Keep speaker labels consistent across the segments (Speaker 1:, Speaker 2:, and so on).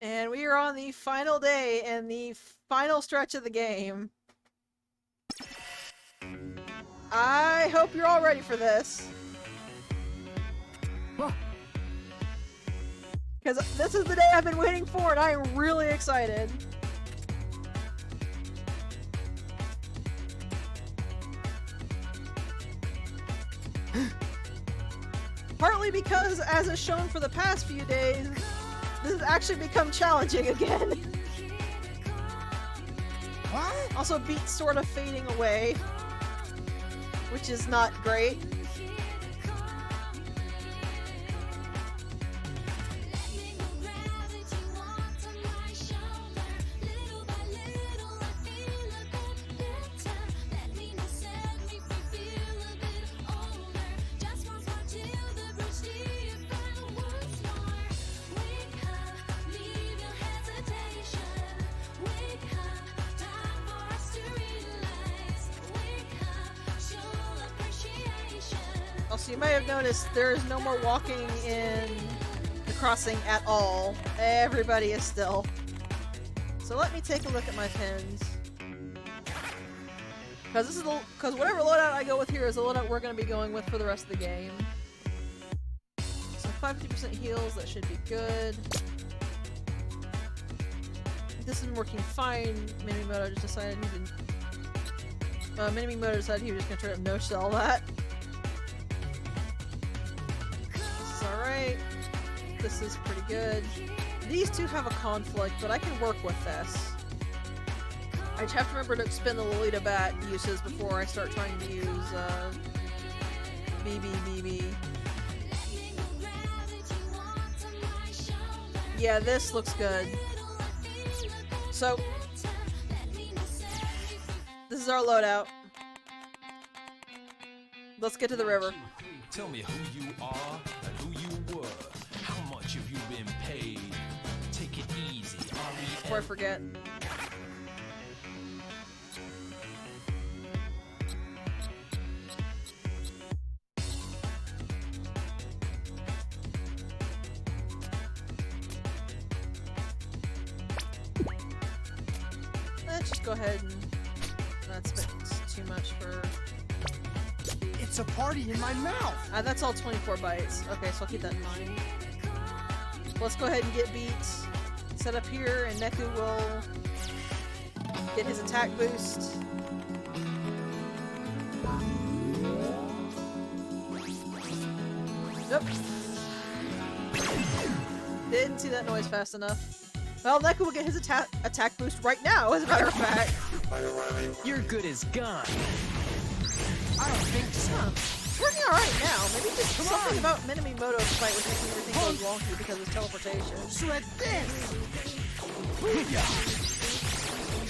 Speaker 1: And we are on the final day and the final stretch of the game. I hope you're all ready for this. Because this is the day I've been waiting for and I am really excited. Partly because, as is shown for the past few days, this has actually become challenging again.
Speaker 2: What?
Speaker 1: Also, beats sort of fading away, which is not great. Also, you might have noticed there is no more walking in the crossing at all. Everybody is still. So let me take a look at my pins. Because whatever loadout I go with here is the loadout we're going to be going with for the rest of the game. So 50% heals, that should be good. This is working fine. Minimoto just decided he didn't. Minimoto decided he was just going to try to no-shell that. Alright, this is pretty good. These two have a conflict, but I can work with this. I just have to remember to expend the Lolita Bat uses before I start trying to use BB. Yeah, this looks good. So, this is our loadout. Let's get to the river.
Speaker 3: Tell me who you are and who you were. How much have you been paid? Take it easy.
Speaker 1: Before I forget. Let's just go ahead and not spend too much for...
Speaker 2: It's a party in my mouth!
Speaker 1: That's all 24 bites. Okay, so I'll keep that in mind. Let's go ahead and get beats set up here, and Neku will get his attack boost. Nope. Didn't see that noise fast enough. Well, Neku will get his attack boost right now, as a matter of fact.
Speaker 4: You're good as gone.
Speaker 2: I don't think so.
Speaker 1: It's working alright now. Maybe just something about Minimoto's fight was making everything go wonky because of his teleportation.
Speaker 2: Shred this! Booyah!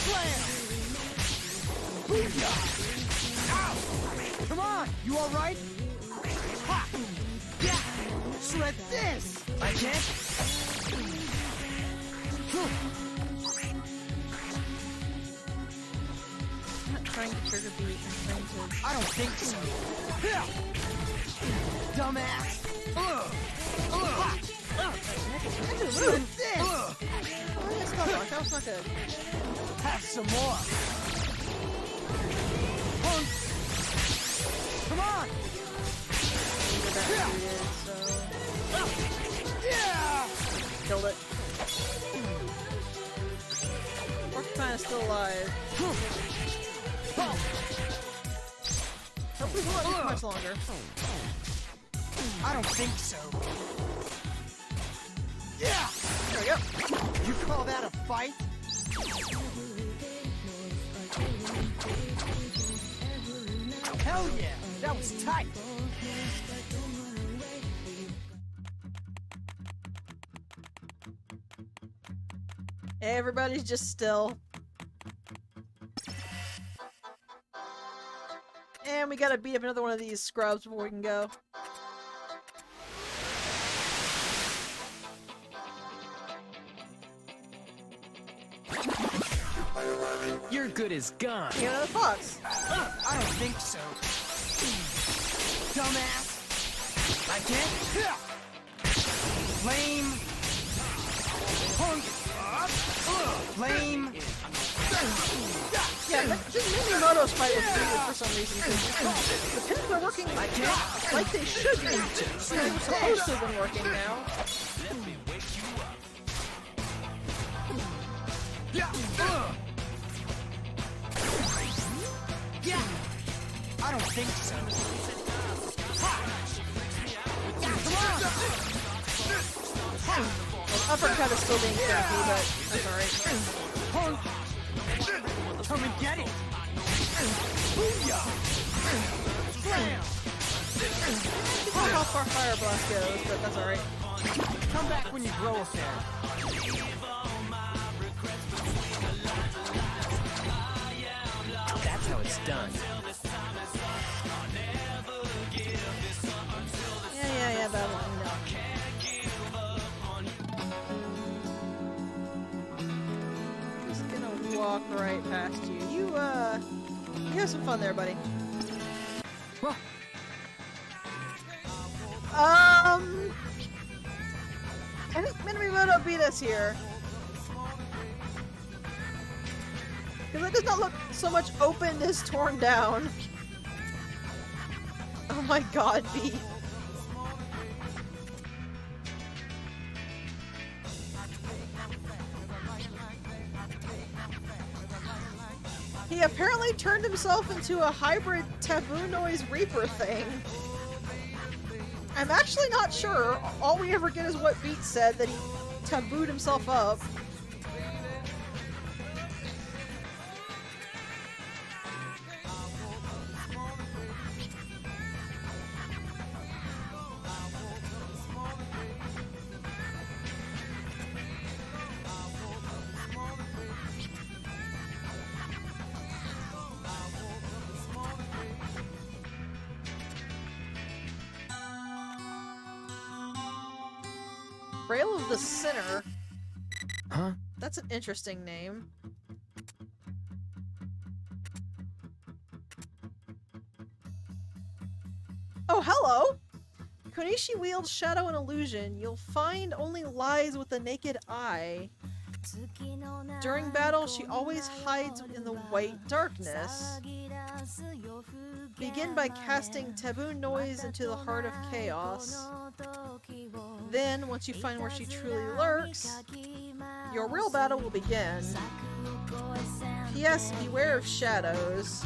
Speaker 2: Slam! Booyah! Ow! Come on! You alright? Ha! Yeah! Shred this!
Speaker 4: I can't.
Speaker 1: I'm not trying to trigger beat. I'm trying to...
Speaker 2: I don't think so. Dumbass! Shred this!
Speaker 1: Oh, yeah, stop it. That was not good.
Speaker 2: Have some more! Punk. Come on! Yeah!
Speaker 1: Killed it. Porcupine is still alive. Hopefully he won't be too much longer.
Speaker 2: I don't think so. Yeah!
Speaker 1: There we go.
Speaker 2: You call that a fight? Hell yeah! That was tight!
Speaker 1: Everybody's just still. And we gotta beat up another one of these scrubs before we can go.
Speaker 4: You're good as gone.
Speaker 1: Get another fox.
Speaker 2: I don't think so. Dumbass!
Speaker 4: I can't.
Speaker 2: Lame! Punk! Flame.
Speaker 1: Yeah, this Minimoto's fight was weird for some reason. The pins are working like they should be. They were supposed to have been working now.
Speaker 2: I don't think so.
Speaker 1: Uppercut is still being crappy, but that's alright.
Speaker 2: Come and get it. Booyah! Slam!
Speaker 1: I don't know how far Fire Blast goes, but that's alright.
Speaker 2: Come back when you grow a pair.
Speaker 4: That's how it's done.
Speaker 1: Yeah, that one, no. Just gonna walk right past you. You have some fun there, buddy.
Speaker 2: Well,
Speaker 1: I think Minimoto beat us here. Because it does not look so much open as torn down. Oh my god, B. He apparently turned himself into a hybrid Taboo Noise Reaper thing. I'm actually not sure. All we ever get is what Beat said, that he tabooed himself up. Rail of the Sinner.
Speaker 4: Huh?
Speaker 1: That's an interesting name. Oh, hello! Konishi wields Shadow and Illusion. You'll find only lies with the naked eye. During battle, she always hides in the white darkness. Begin by casting Taboo Noise into the heart of chaos. Then, once you find where she truly lurks, your real battle will begin. P.S. Beware of shadows.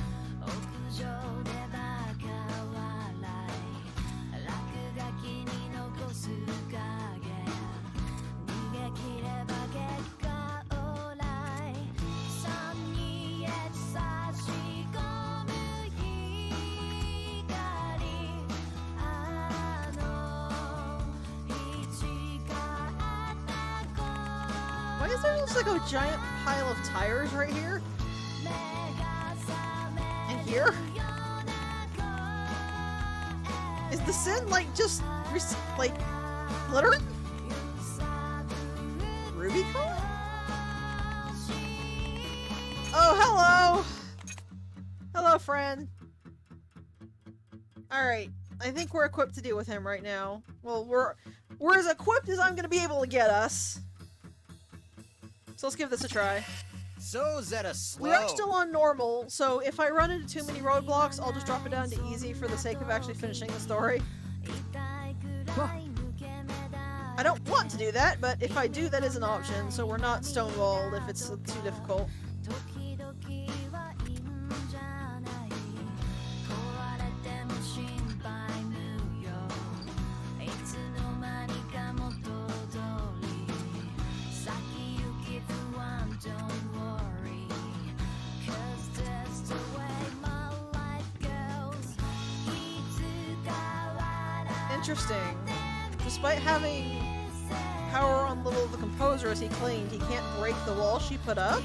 Speaker 1: Why is there just like a giant pile of tires right here? And here? Is the sin like just like glittering? Ruby color? Oh, hello! Hello, friend. Alright, I think we're equipped to deal with him right now. Well, we're as equipped as I'm gonna be able to get us. So let's give this a try.
Speaker 2: So Zeta slow.
Speaker 1: We are still on normal, so if I run into too many roadblocks, I'll just drop it down to easy for the sake of actually finishing the story. I don't want to do that, but if I do, that is an option, so we're not stonewalled if it's too difficult. Interesting. Despite having power on the level of the composer as he claimed, he can't break the wall she put up?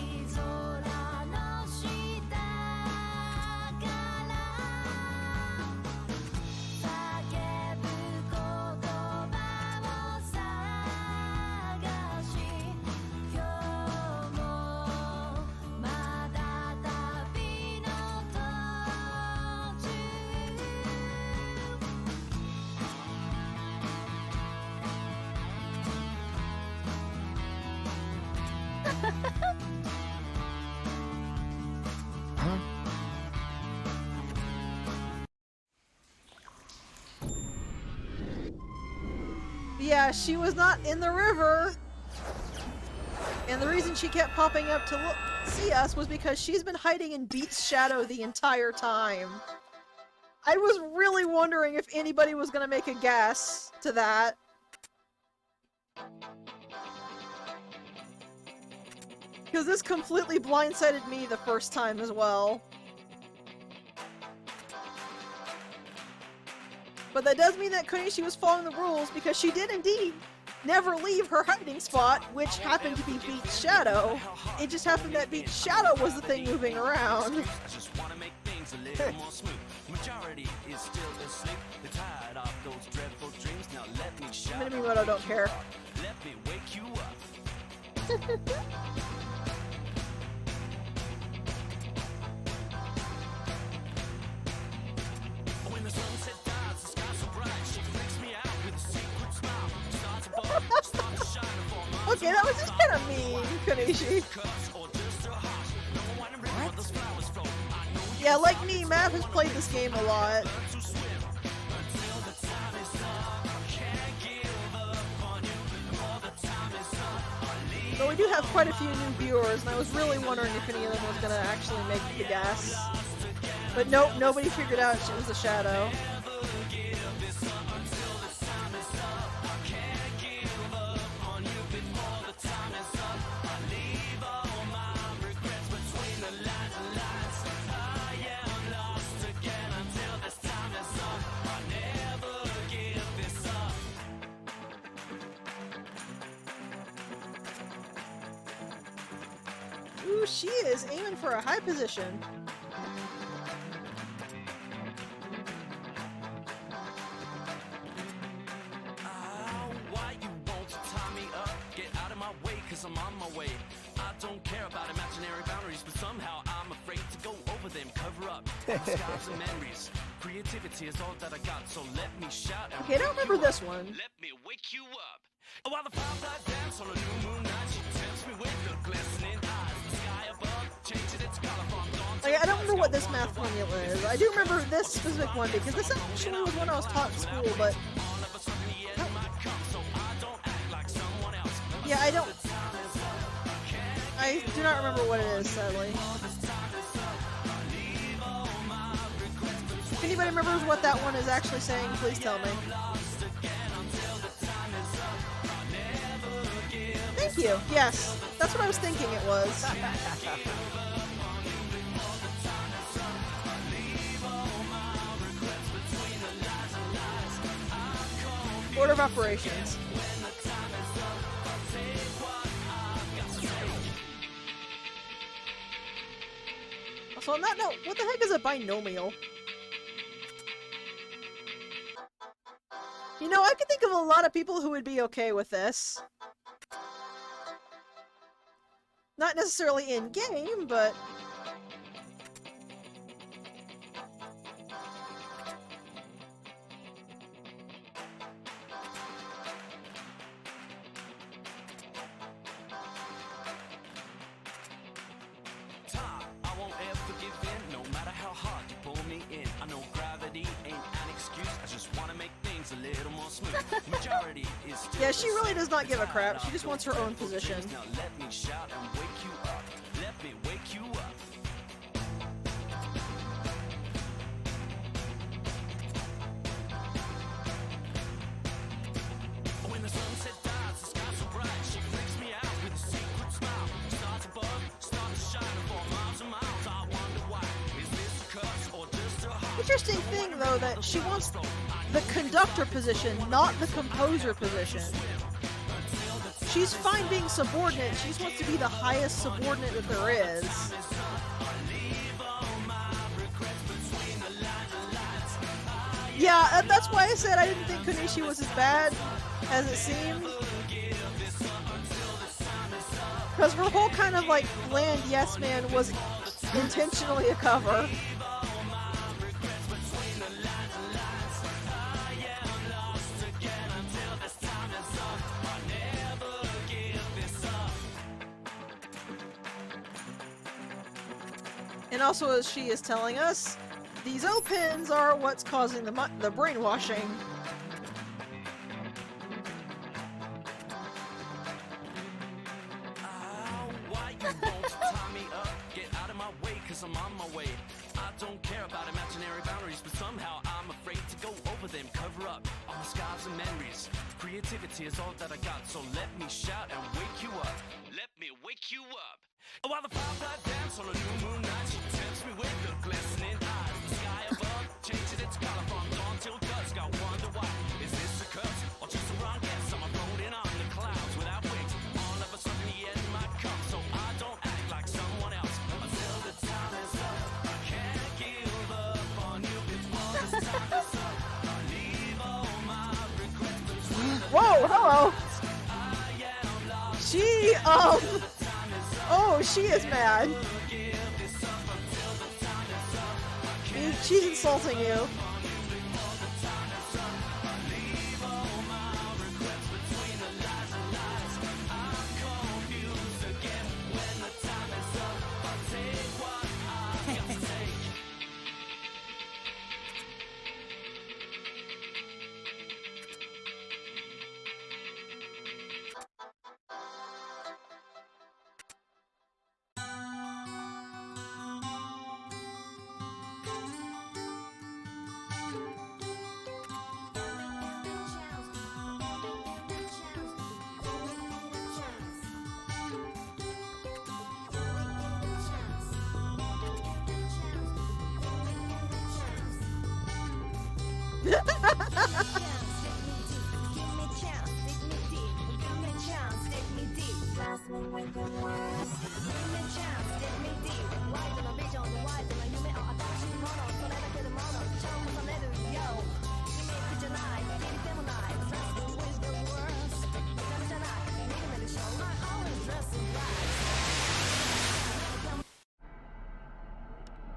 Speaker 1: Yeah, she was not in the river. And the reason she kept popping up to see us was because she's been hiding in Beat's shadow the entire time. I was really wondering if anybody was gonna make a guess to that. Because this completely blindsided me the first time as well. But that does mean that Konishi was following the rules because she did indeed never leave her hiding spot, which happened to be Beat's shadow. It just happened that Beat's shadow was the thing moving around. Minimoto don't care.
Speaker 3: Let me wake you up. When the sunset dies, the sky so bright, she freaks me out with a secret smile. Stars above, stars shining for my
Speaker 1: Okay, that was just kind of mean, Konishi. Yeah, like me, Matt has played this game a lot. But we do have quite a few new viewers, and I was really wondering if any of them was gonna actually make the guess. But nope, nobody figured out she was a shadow. Ooh, she is aiming for a high position.
Speaker 3: Why you won't tie me up? Get out of my way, cause I'm on my way. I don't care about imaginary boundaries, but somehow I'm afraid to go over them. Cover up scars and memories. Creativity is all that I got, so let me shout and
Speaker 1: Okay, I don't remember this one.
Speaker 3: let me wake you up. While the fireflies dance on a new moon night, she tempts me with her glistening eyes. The sky above, changing its color from dawn to
Speaker 1: Like, I don't remember what this math formula is. I do remember this specific one because this actually was one I was taught in school, but...
Speaker 3: all of a sudden the end might come, so I don't act like someone else.
Speaker 1: Yeah, I don't... I do not remember what it is, sadly. If anybody remembers what that one is actually saying, please tell me. Thank you. Yes, that's what I was thinking it was. Order of operations. So on that note, what the heck is a binomial? You know, I can think of a lot of people who would be okay with this. Not necessarily in-game, but...
Speaker 3: Time, I won't ever give in, no matter how hard you pull me in. I know gravity ain't an excuse, I just wanna make things a little more smooth. Majority is still
Speaker 1: Yeah, she really does not give a crap. She just wants her own position.
Speaker 3: Now let me shout and wake you up. Let me wake you up. When the sunset dies, the sky so bright, she freaks me out with a secret smile. Stars above, stars shining for miles and miles. I wonder why. Is this a curse or just a heart?
Speaker 1: Interesting thing, though, that she wants the conductor position, not the composer position. She's fine being subordinate, she just wants to be the highest subordinate that there is. Yeah, that's why I said I didn't think Konishi was as bad as it seemed. Because her whole kind of like bland yes man was intentionally a cover. And also, as she is telling us, these O-pins are what's causing the brainwashing.
Speaker 3: cause I'm on my way. I don't care about imaginary boundaries, but somehow I'm afraid to go over them. Cover up all my scars and memories. Creativity is all that I got, so let me shout and wake you up. Let me wake you up. While the firefly dance on a new moon night, she tempts me with her glistening eyes. The sky above changes its color from dawn till dusk. I wonder why. Is this a curse or just a wrong guess? I'm floating on the clouds without wings. All of a sudden the end might come, so I don't act like someone else until the time is up. I can't give up on you before this time is up. I leave all my regrets between the
Speaker 1: Whoa, hello.
Speaker 3: I am lost.
Speaker 1: She, oh, she is mad. She's insulting you.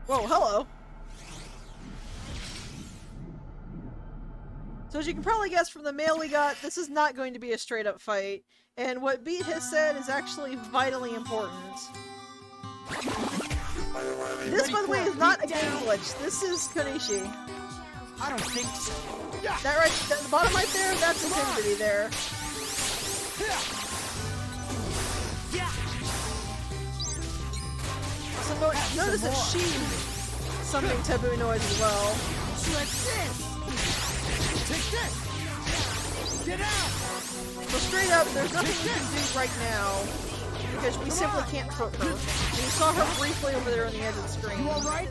Speaker 1: Whoa, hello. So as you can probably guess from the mail we got, this is not going to be a straight up fight. And what Beat has said is actually vitally important. This, by the way, is not a game glitch. This is Konishi.
Speaker 2: I don't think so.
Speaker 1: That right, at the bottom right there, that's Infinity there. So notice that she's something taboo noise as well.
Speaker 2: Like this. Take this. Get out.
Speaker 1: So straight up, there's nothing we can do right now because we simply can't hurt her. We saw her briefly over there on the edge of the screen.
Speaker 2: You all right?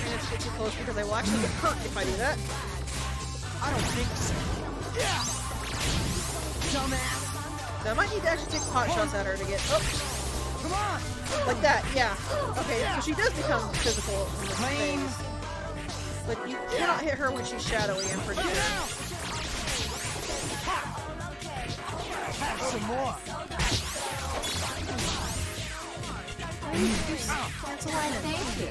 Speaker 1: And it's get too close because I will actually get hurt if I do that.
Speaker 2: I don't think so. Yeah. Dumbass.
Speaker 1: Now I might need to actually take pot shots at her to get. Oh,
Speaker 2: Come on.
Speaker 1: like that. Yeah. Okay. So she does become physical in this phase, but you cannot hit her when she's shadowy. I'm pretty
Speaker 2: Get
Speaker 1: sure.
Speaker 2: out. Have some more.
Speaker 5: Thank you.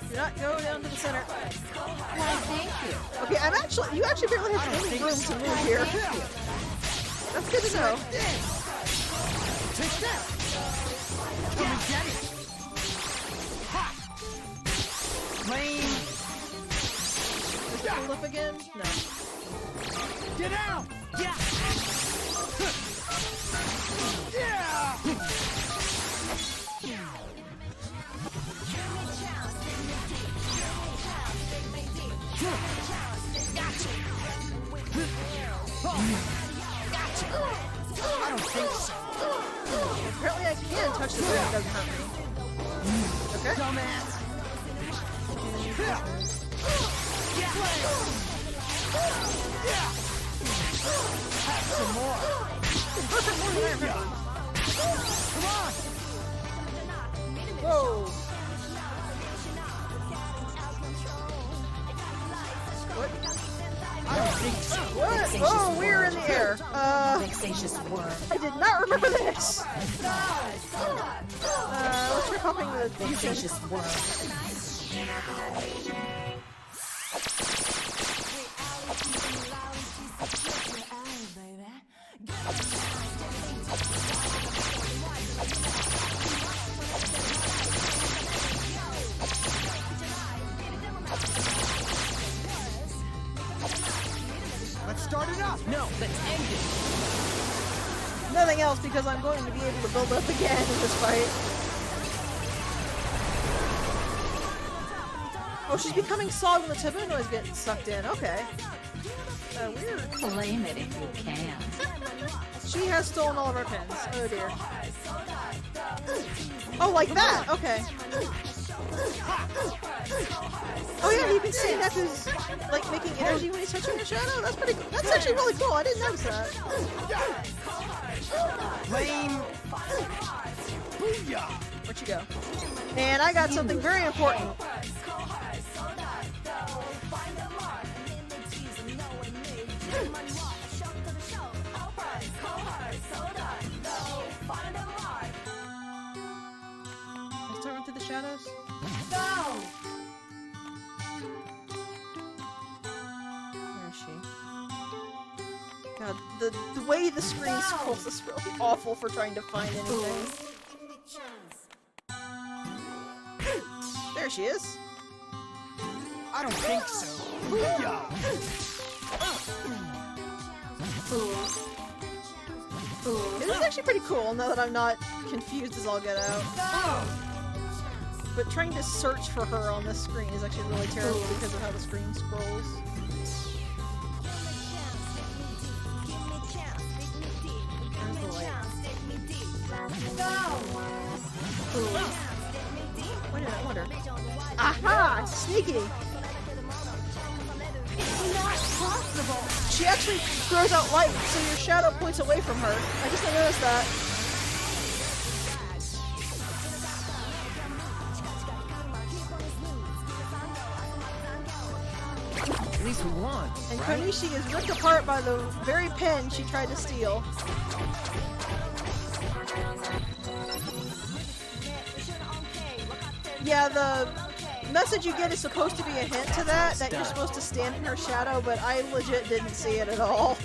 Speaker 1: Do not go down to the center.
Speaker 5: Why, thank you.
Speaker 1: Okay, you actually barely have any room to move here. That's good to know.
Speaker 2: Take that. Come and get it. Ha. Lame.
Speaker 1: Is it a lip again? No.
Speaker 2: Get out. Yeah. Yeah. I don't think so.
Speaker 1: Apparently I can touch this and it doesn't hurt me. Okay.
Speaker 2: Dumbass. Have some more.
Speaker 1: Perfect more than I remember.
Speaker 2: Come on.
Speaker 1: Whoa. What?
Speaker 2: I don't think so.
Speaker 1: What? Oh, we're in the air.
Speaker 5: Vexatious worm.
Speaker 1: I did not remember this. Let's try popping the fusion.
Speaker 5: Vexatious worm.
Speaker 4: No, let's end it.
Speaker 1: Nothing else because I'm going to be able to build up again in this fight. Oh, she's becoming solid when the Tabuno is getting sucked in. Okay. Weird.
Speaker 5: Claim it if you can.
Speaker 1: She has stolen all of our pins. Oh dear. Oh, like that! Okay. Oh yeah, you can see Neku's like making energy when he's touching her shadow. That's pretty. That's actually really cool. I didn't notice that.
Speaker 2: Lame. Booyah.
Speaker 1: Where'd you go? And I got something very important. Let's run through the shadows. Where is she? God, the way the screen scrolls is really awful for trying to find anything. There she is.
Speaker 2: I don't think so. Booyah.
Speaker 1: This is actually pretty cool now that I'm not confused as all get out. But trying to search for her on this screen is actually really terrible because of how the screen scrolls. There's the light. Why did I wonder? Aha! Sneaky! She actually throws out light, so your shadow points away from her. I just noticed that.
Speaker 4: At least we won,
Speaker 1: And
Speaker 4: right?
Speaker 1: Konishi is ripped apart by the very pen she tried to steal. Yeah, the message you get is supposed to be a hint to that you're supposed to stand in her shadow, but I legit didn't see it at all.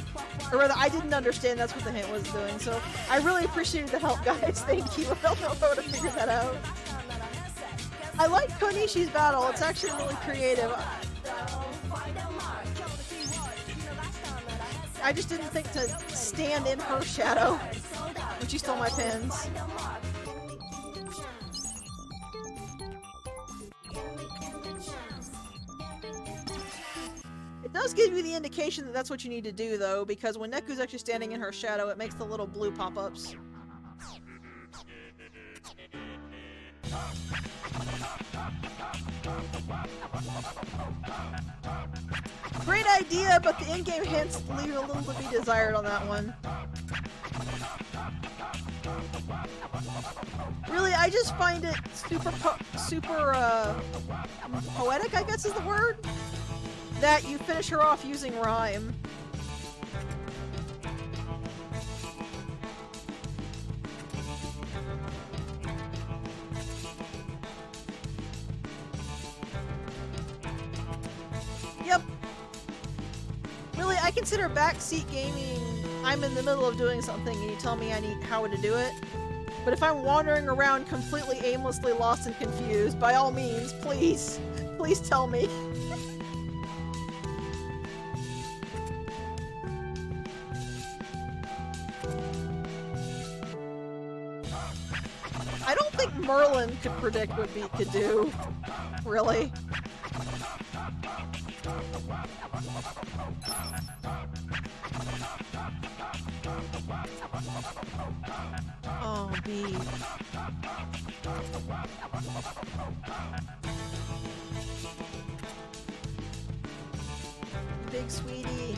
Speaker 1: Or rather, I didn't understand that's what the hint was doing, so I really appreciated the help, guys. Thank you. I don't know if I would have figured that out. I like Konishi's battle. It's actually really creative. I just didn't think to stand in her shadow when she stole my pins. It does give you the indication that that's what you need to do, though, because when Neku's actually standing in her shadow, it makes the little blue pop-ups. Great idea, but the in-game hints leave a little to be desired on that one. Really, I just find it super poetic, I guess is the word, that you finish her off using rhyme. Yep. Really, I consider backseat gaming. I'm in the middle of doing something and you tell me I need how to do it. But if I'm wandering around completely aimlessly lost and confused, by all means, please, please tell me. I don't think Merlin could predict what Beat could do. Really. Oh, Beat. Big sweetie.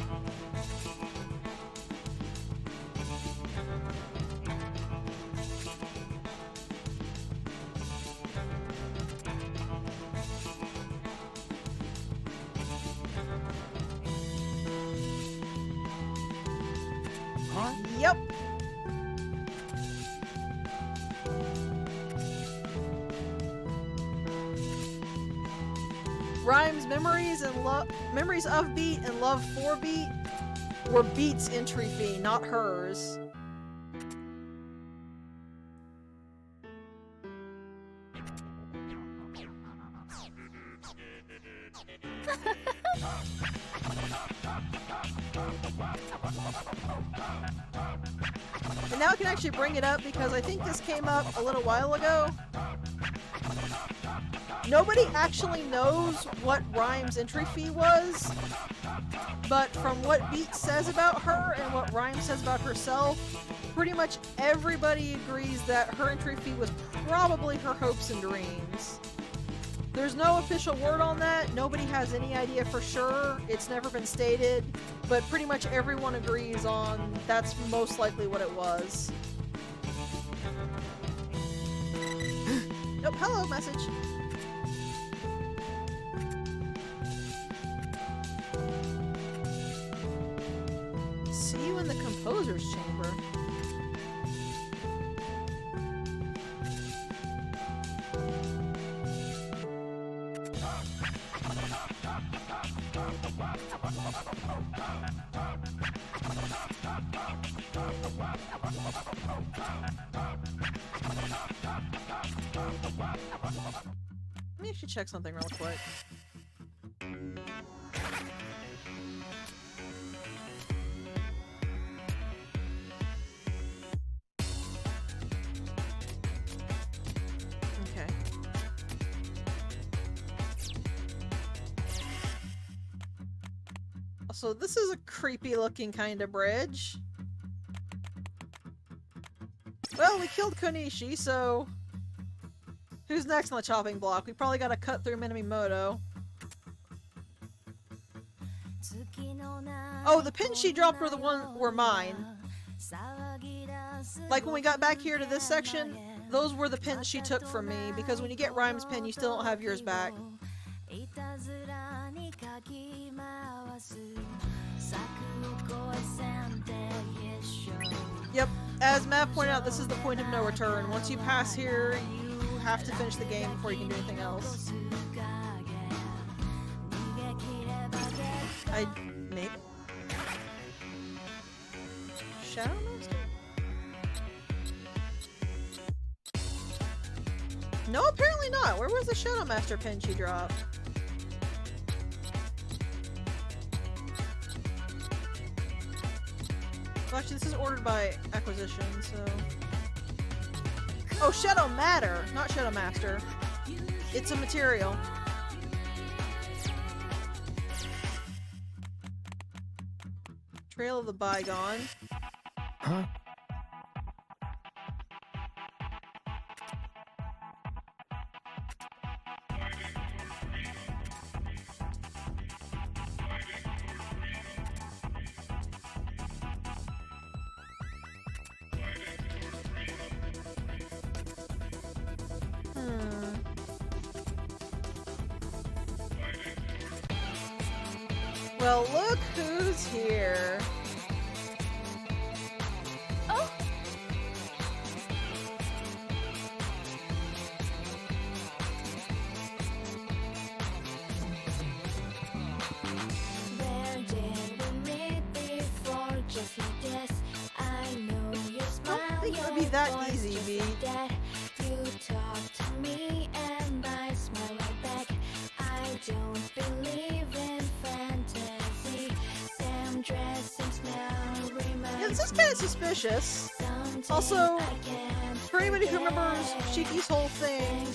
Speaker 2: Huh?
Speaker 1: Yep. Rhyme's memories of Beat and love for Beat were Beat's entry fee, not hers. And now I can actually bring it up because I think this came up a little while ago. Nobody actually knows what Rhyme's entry fee was, but from what Beat says about her and what Rhyme says about herself, pretty much everybody agrees that her entry fee was probably her hopes and dreams. There's no official word on that. Nobody has any idea for sure. It's never been stated, but pretty much everyone agrees on that's most likely what it was. Nope, hello message. See you in the composer's chamber. Let me actually check something real quick. Okay. So this is a creepy looking kind of bridge. Well, we killed Konishi, so who's next on the chopping block? We probably gotta cut through Minamimoto. Oh, the pins she dropped were mine. Like when we got back here to this section, those were the pins she took from me, because when you get Rhyme's pin, you still don't have yours back. Yep, as Matt pointed out, this is the point of no return. Once you pass here, you have to finish the game before you can do anything else. Maybe? Shadow Master? No, apparently not. Where was the Shadow Master pin she dropped? Well, actually, this is ordered by acquisition, so... Oh, Shadow Matter, not Shadow Master. It's a material. Trail of the Bygone.
Speaker 4: Huh?
Speaker 1: Well, look who's here.
Speaker 6: Oh! Where did we meet before? Just like this. I know you smile.
Speaker 1: I don't think it would be that easy, B.
Speaker 6: You talk to me and I smile right back. I don't believe in fantasy. Damn dress and smell reminds
Speaker 1: Yeah, this is kind of suspicious. Also, for anybody who remembers Shiki's whole thing,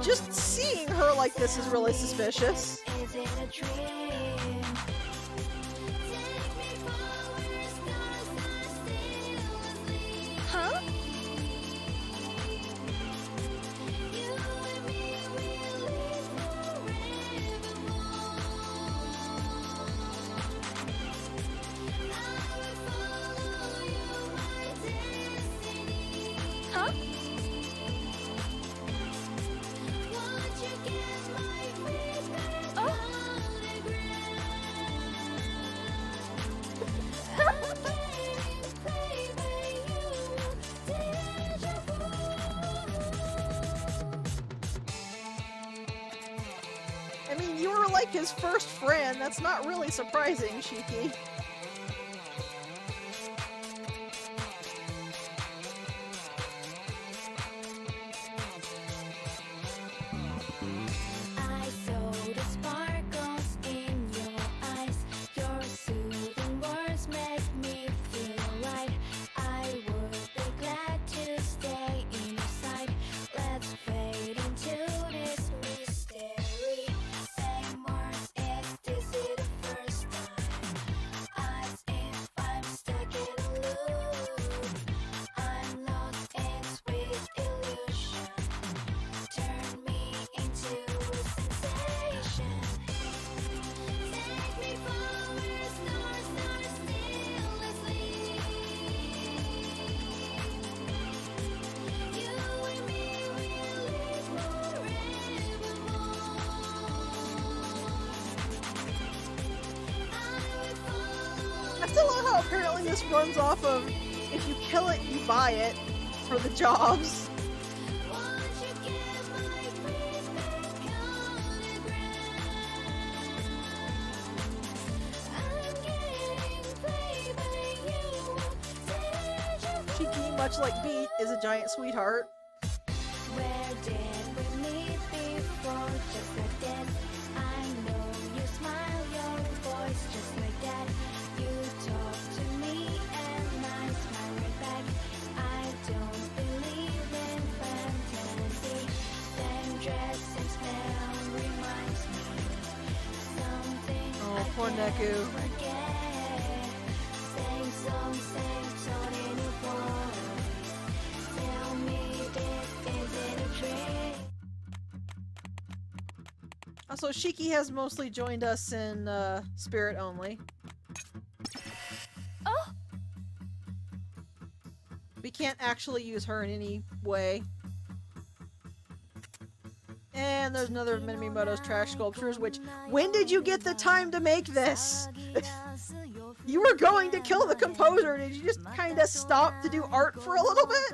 Speaker 1: just seeing her like this is really suspicious.
Speaker 6: Is it a dream?
Speaker 1: Huh?
Speaker 6: Huh?
Speaker 1: I mean, you were like his first friend. That's not really surprising, Shiki.
Speaker 6: I saw the sparkles in your eyes.
Speaker 1: apparently this runs off of if you kill it, you buy it for the jobs. Shiki, much like Beat, is a giant sweetheart.
Speaker 6: Where did we meet before? Just like that. I know you smile, your voice just like that. You talk to me and I smile right back. I don't believe in fantasy. Same dress, same smell reminds me something I
Speaker 1: Poor
Speaker 6: can't
Speaker 1: Neku.
Speaker 6: forget. Same song, same tone in your voice. Tell me this, is it a trick?
Speaker 1: Also, Shiki has mostly joined us in spirit only.
Speaker 6: Oh!
Speaker 1: We can't actually use her in any way. And there's another of Minamimoto's trash sculptures, which, when did you get the time to make this? You were going to kill the composer, did you just kinda stop to do art for a little bit?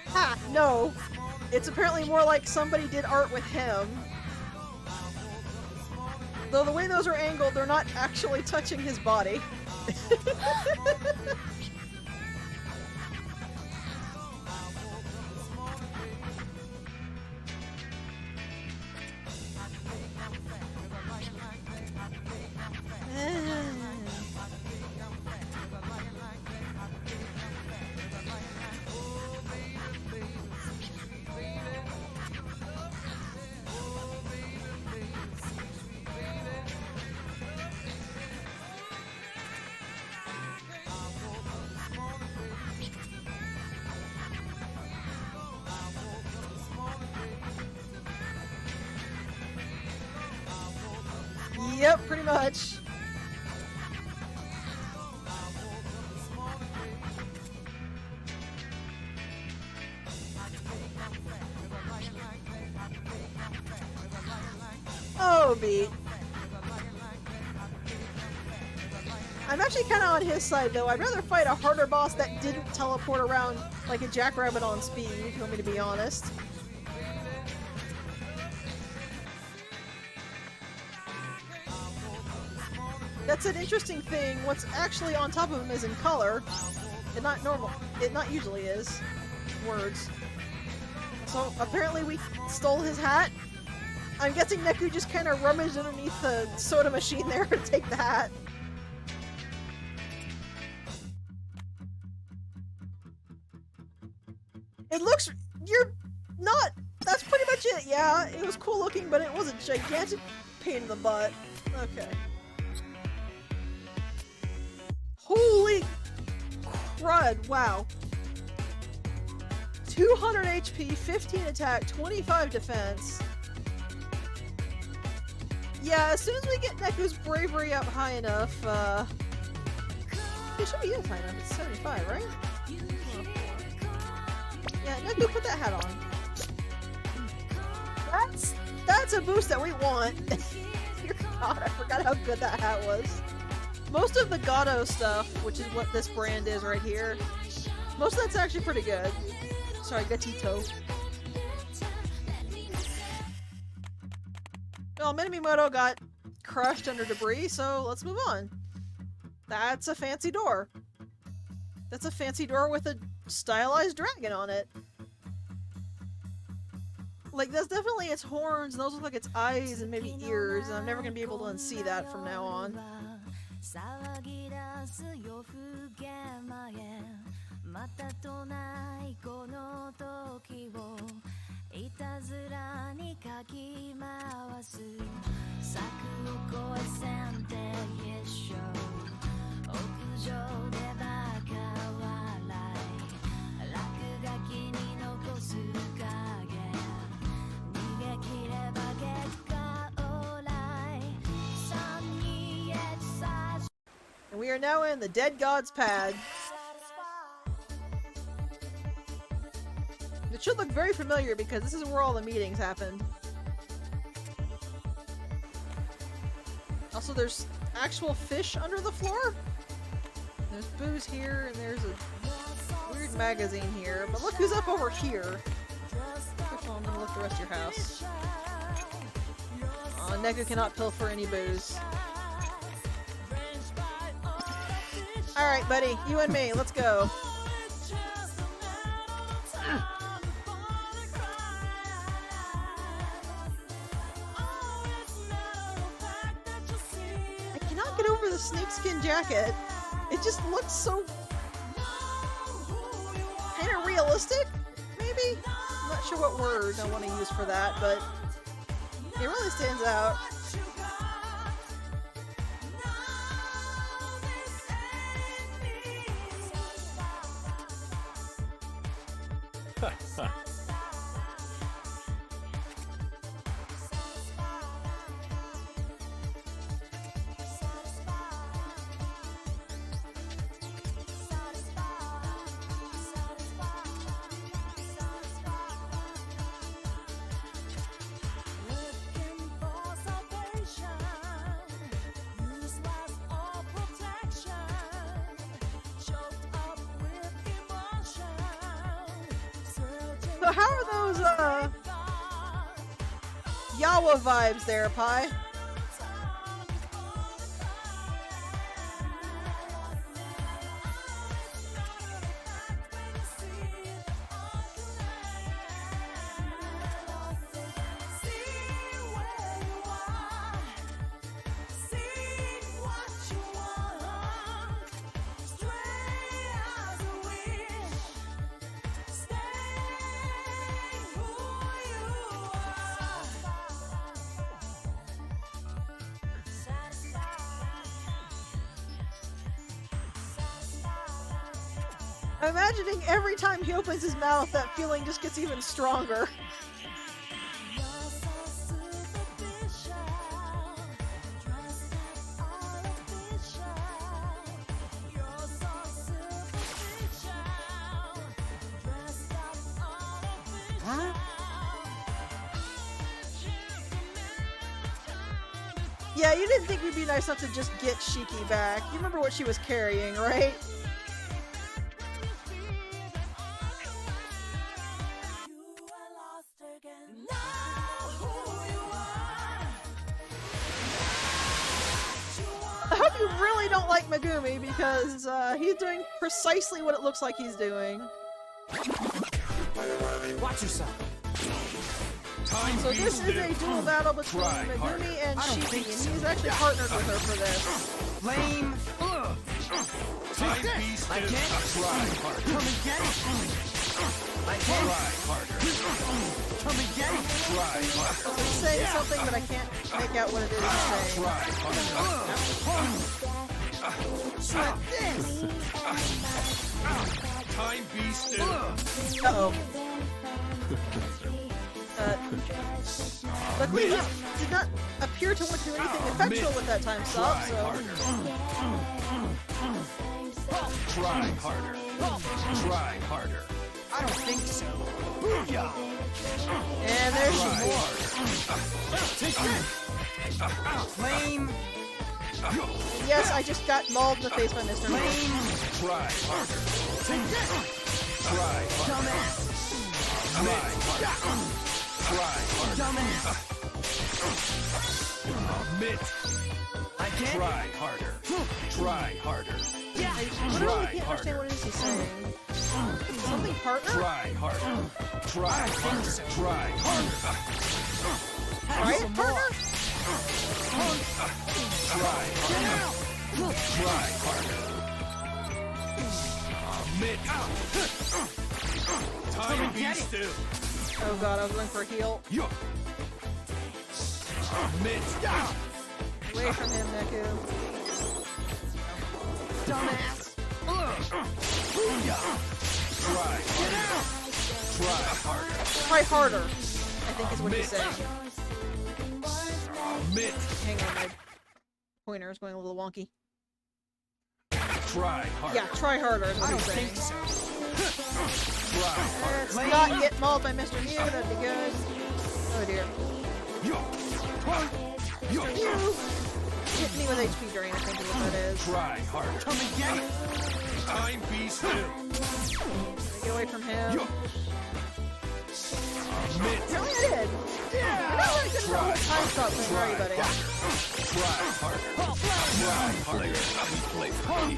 Speaker 1: Ha! No! It's apparently more like somebody did art with him. Though the way those are angled, they're not actually touching his body. Yep, pretty much. Oh, Beat. I'm actually kind of on his side, though. I'd rather fight a harder boss that didn't teleport around like a jackrabbit on speed, if you want me to be honest. That's an interesting thing. What's actually on top of him is in color. It not normal. It not usually is. Words. So apparently we stole his hat. I'm guessing Neku just kind of rummaged underneath the soda machine there to take the hat. It looks... You're not... That's pretty much it, yeah. It was cool looking, but it was a gigantic pain in the butt. Okay. Holy crud, wow. 200 HP, 15 attack, 25 defense. Yeah, as soon as we get Neku's bravery up high enough, it should be up high enough, it's 75, right? Yeah, Neku, put that hat on. That's a boost that we want. Dear God, I forgot how good that hat was. Most of the Gato stuff, which is what this brand is right here, most of that's actually pretty good. Sorry, Gatito. Well, Minamimoto got crushed under debris, so let's move on. That's a fancy door. That's a fancy door with a stylized dragon on it. Like, that's definitely its horns, and those look like its eyes and maybe ears, and I'm never gonna be able to unsee that from now on.
Speaker 6: 騒ぎ出す夜更け前またとないこの時をいたずらにかき回す柵を越え線で一生屋上でバカ笑い落書きに残す影逃げ切れば結果オーライ3に
Speaker 1: And we are now in the Dead God's Pad. It should look very familiar because this is where all the meetings happened. Also, there's actual fish under the floor. There's booze here, and there's a weird magazine here. But look who's up over here. Careful, I'm gonna look the rest of your house. Neku cannot pilfer any booze. Alright, buddy. You and me. Let's go. I cannot get over the snakeskin jacket. It just looks so kind of realistic, maybe? I'm not sure what word I want to use for that, but it really stands out. So how are those, Yawa vibes there, Pi? I'm imagining every time he opens his mouth, that feeling just gets even stronger. Huh? Yeah, you didn't think we'd be nice enough to just get Shiki back. You remember what she was carrying, right? I hope you really don't like Megumi because he's doing precisely what it looks like he's doing.
Speaker 2: Watch yourself.
Speaker 1: So this is a duel battle between Megumi and Shiki, and he's actually partnered with her for this.
Speaker 2: Lame.
Speaker 7: Time beast
Speaker 2: I
Speaker 7: is
Speaker 2: can't.
Speaker 7: try harder.
Speaker 2: Come and get it. I can't.
Speaker 7: Try harder.
Speaker 2: Come and get it.
Speaker 7: Try harder.
Speaker 1: He's saying something, but I can't make out what it is he's saying.
Speaker 7: Try harder.
Speaker 2: Like this.
Speaker 7: Time beast is
Speaker 1: Uh-oh. Luckily, he did not appear to want to do anything effectual with that time stop,
Speaker 7: try
Speaker 1: so...
Speaker 7: harder. Try harder. Try harder.
Speaker 2: I don't think so. Booyah.
Speaker 1: And there's
Speaker 7: Try
Speaker 1: Shiki.
Speaker 7: harder.
Speaker 2: Lame.
Speaker 1: And yes, I just got mauled in the face by Mr. Lame.
Speaker 7: Try harder. Try harder.
Speaker 2: Dumbass.
Speaker 7: Try harder. Try harder.
Speaker 2: Dumbass.
Speaker 7: Admit.
Speaker 2: I can't.
Speaker 7: Try harder. Try harder.
Speaker 1: I literally can't understand what it is he's saying. Something partner?
Speaker 7: Try harder. Try harder. Try harder.
Speaker 1: Right, partner?
Speaker 7: Try harder. Try harder. Admit. Time be still.
Speaker 1: Oh god, I was going for a heal.
Speaker 7: Admit.
Speaker 1: Away from him, Neku.
Speaker 2: Dumbass.
Speaker 7: Try harder. Try harder.
Speaker 1: Try harder, I think is what he's saying.
Speaker 7: Admit.
Speaker 1: Hang on, my pointer is going a little wonky.
Speaker 7: Try harder.
Speaker 1: Yeah, try harder is what
Speaker 2: I
Speaker 1: he's
Speaker 2: don't
Speaker 1: saying.
Speaker 2: think so.
Speaker 1: Let's not get mauled by Mr. Mew, that'd be good. Oh dear. Mr. Mew! Hit me with HP drain, I think is what that is.
Speaker 7: Try harder.
Speaker 2: Come and get it.
Speaker 7: Time be still.
Speaker 1: Get away from him.
Speaker 7: Admit.
Speaker 1: Really, I did. You're not really good at the whole time stop thing, are you, buddy?
Speaker 7: Try harder. Try harder. Play for me.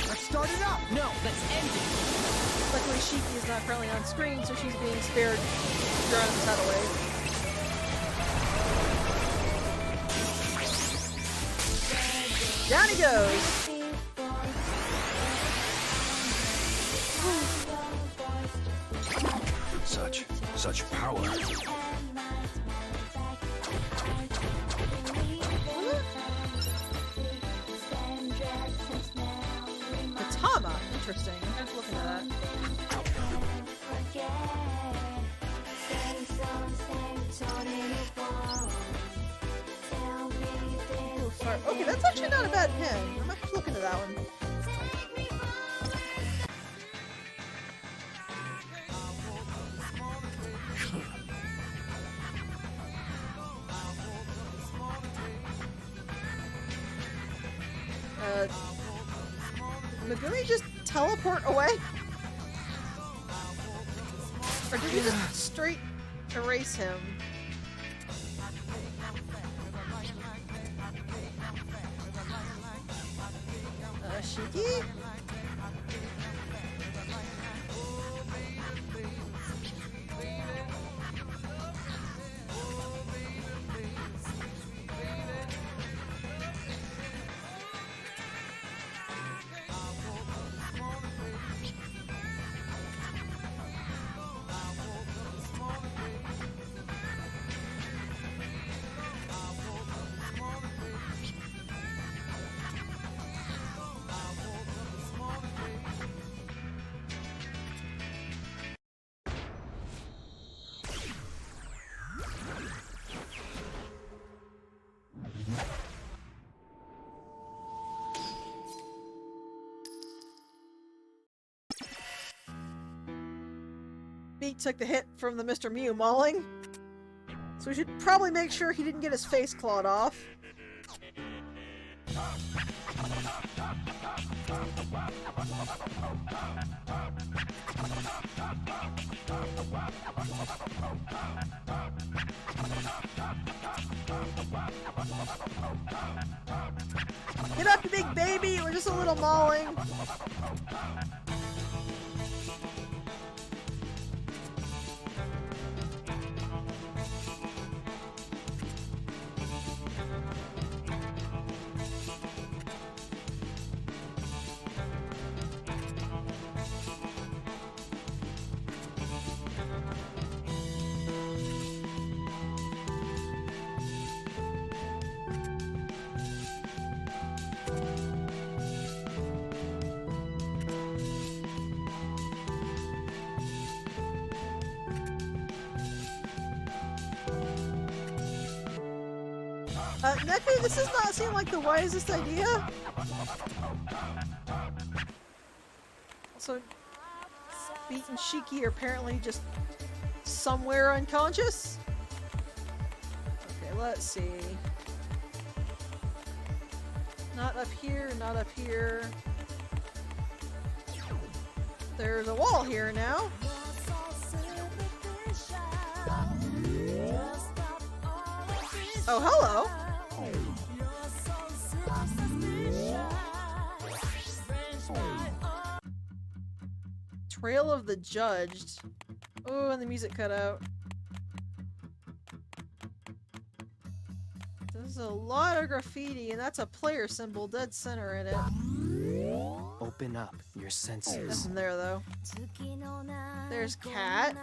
Speaker 2: Let's start it up.
Speaker 4: No, let's end it.
Speaker 1: Luckily, Shiki is not currently on screen, so she's being spared throwing his head away. Down he goes!
Speaker 7: Such power.
Speaker 1: Katama! Interesting. I'm going to look into that. Oh, sorry. Okay, that's actually not a bad pin. I might have to look into that one. Megumi just teleport away? Or did he just straight erase him? Shiki? Beat took the hit from the Mr. Mew mauling. So we should probably make sure he didn't get his face clawed off. Get up, you big baby! We're just a little mauling. Neku, this does not seem like the wisest idea. Also, Beat and Shiki are apparently just somewhere unconscious. Okay, let's see. Not up here, not up here. There's a wall here now. Oh, hello! Trail of the Judged. Oh, and the music cut out. There's a lot of graffiti, and that's a player symbol dead center in it.
Speaker 2: Open up your senses.
Speaker 1: Nothing there, though. There's Cat.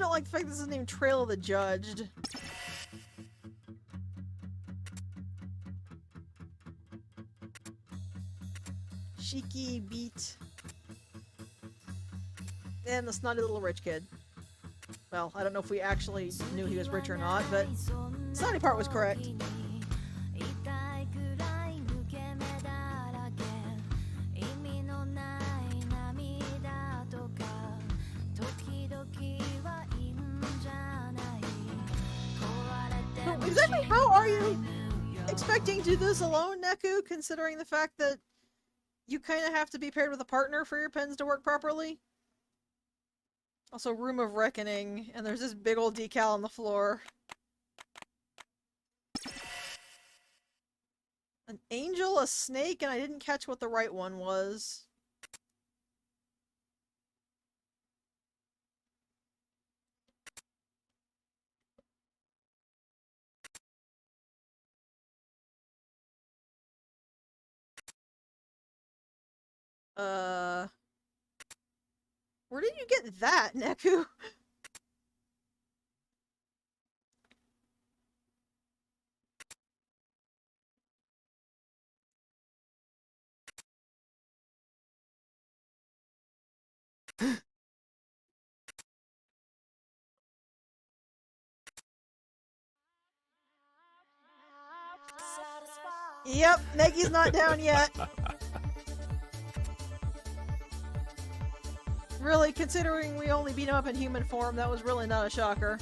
Speaker 1: don't like the fact this is named Trail of the Judged. Cheeky beat. And the snotty little rich kid. Well, I don't know if we actually knew he was rich or not, but the snotty part was correct. So exactly how are you expecting to do this alone, Neku, considering the fact that you kind of have to be paired with a partner for your pens to work properly? Also, Room of Reckoning, and there's this big old decal on the floor. An angel, a snake, and I didn't catch what the right one was. Where did you get that, Neku? Yep, Negi's not down yet. Really, considering we only beat him up in human form, that was really not a shocker.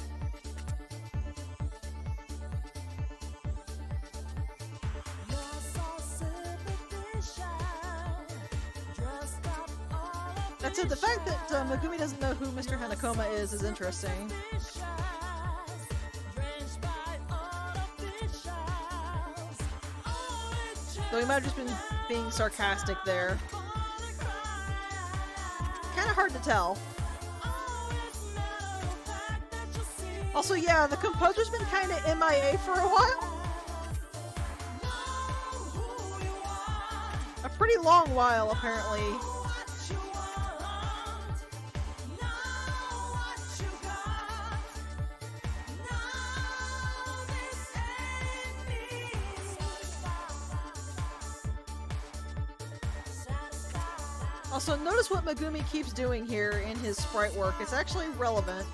Speaker 1: That said, the fact that Megumi doesn't know who Mr. Hanakoma is interesting. Though he might have just been being sarcastic there. Kind of hard to tell. Also, yeah, the composer's been kind of MIA for a while. A pretty long while, apparently. Also, notice what Megumi keeps doing here in his sprite work. It's actually relevant.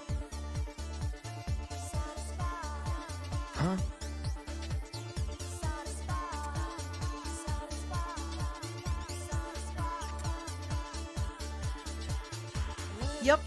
Speaker 7: Huh?
Speaker 1: Yep.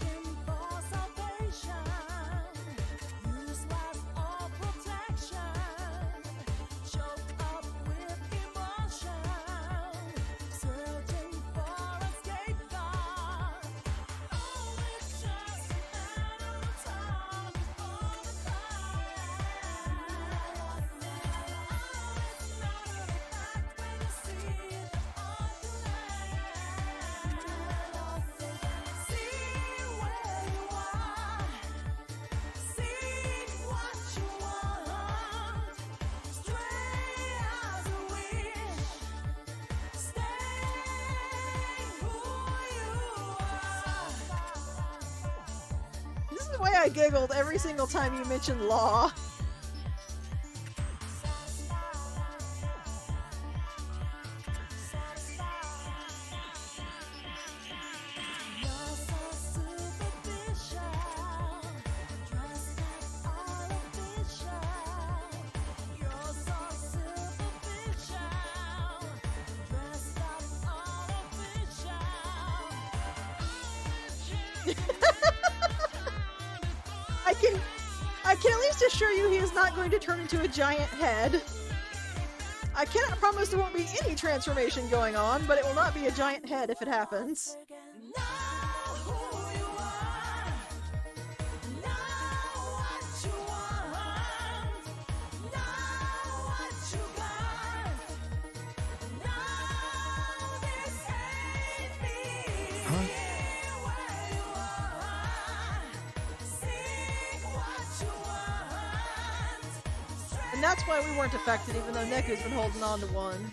Speaker 1: I giggled every single time you mentioned law. I can at least assure you he is not going to turn into a giant head. I cannot promise there won't be any transformation going on, but it will not be a giant head if it happens. And that's why we weren't affected, even though Neku's been holding on to one.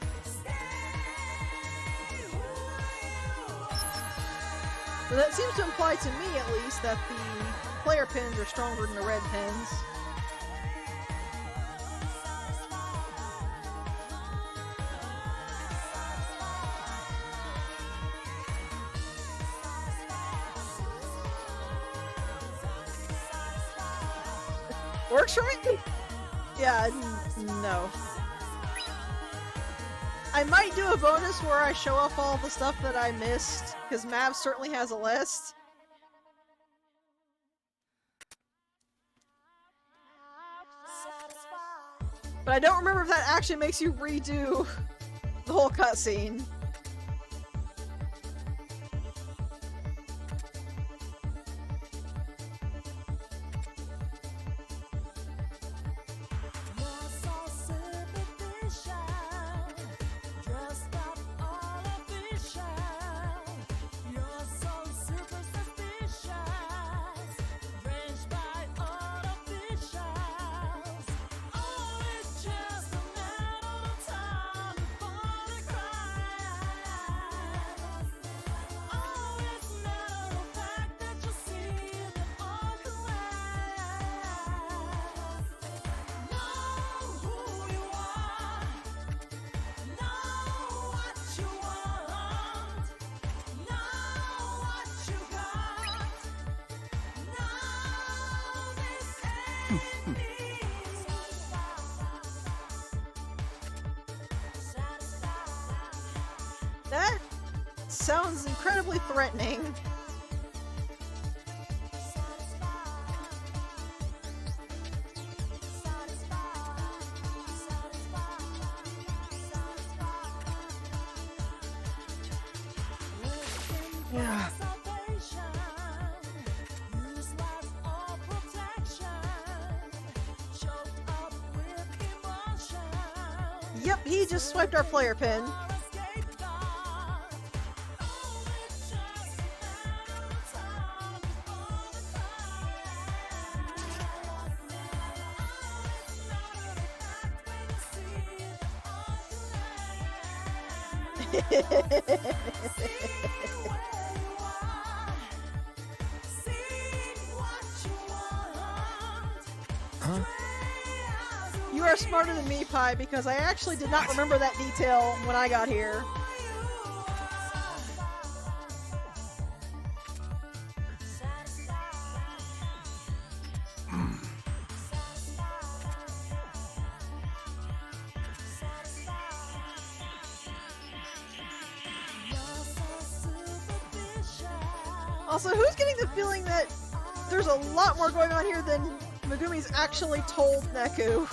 Speaker 1: So that seems to imply to me, at least, that the player pins are stronger than the red pins. Works for me? Yeah, no. I might do a bonus where I show off all the stuff that I missed, because Mav certainly has a list. But I don't remember if that actually makes you redo the whole cutscene. That sounds incredibly threatening. Yeah. Yep, he just swiped our player pin.
Speaker 7: Huh?
Speaker 1: You are smarter than me, Pi, because I actually did not remember that detail when I got here. Also, who's getting the feeling that there's a lot more going on here than Megumi's actually told Neku?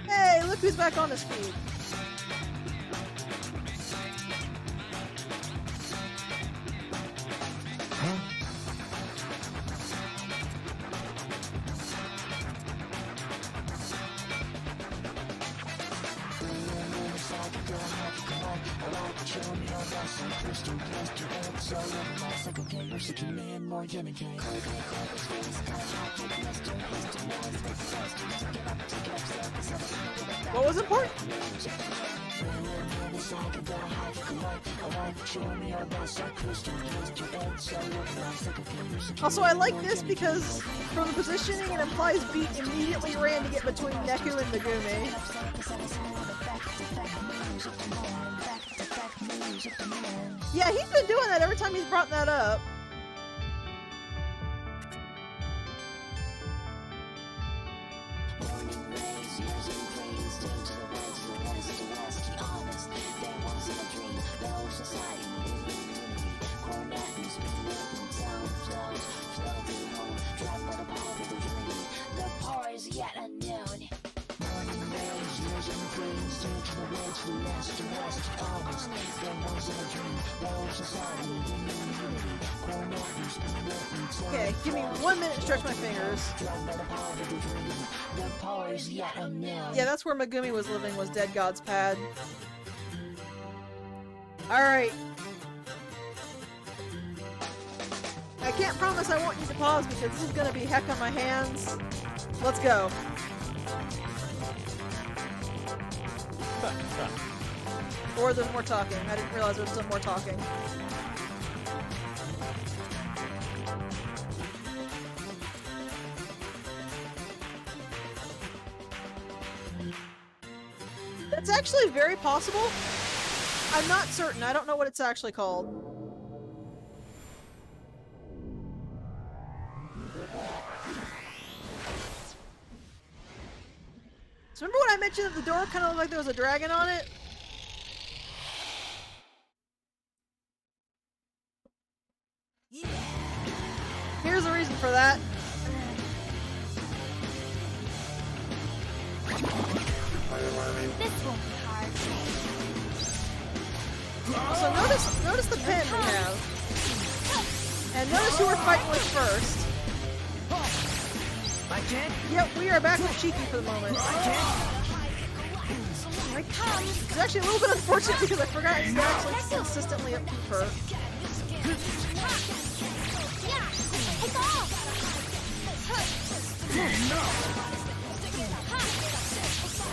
Speaker 1: Hey, look who's back on his feet. What was important? Also, I like this because from the positioning it implies Beat immediately ran to get between Neku and Megumi. Yeah, he's been doing that every time he's brought that up. Okay, give me 1 minute to stretch my fingers. Yeah, that's where Megumi was living, was Dead God's Pad. Alright. I can't promise I won't need to pause because this is gonna be heck on my hands. Let's go. Or there's more talking. I didn't realize there was still more talking. That's actually very possible. I'm not certain. I don't know what it's actually called. So remember when I mentioned that the door kind of looked like there was a dragon on it? Here's the reason for that.
Speaker 6: This won't be hard.
Speaker 1: So notice the pen we have. And notice who we're fighting with first.
Speaker 2: I can't.
Speaker 1: Yep, we are back with Cheeky for the moment.
Speaker 6: Here it comes.
Speaker 1: It's actually a little bit unfortunate because I forgot to actually consistently upkeep her.
Speaker 6: Yeah, take off.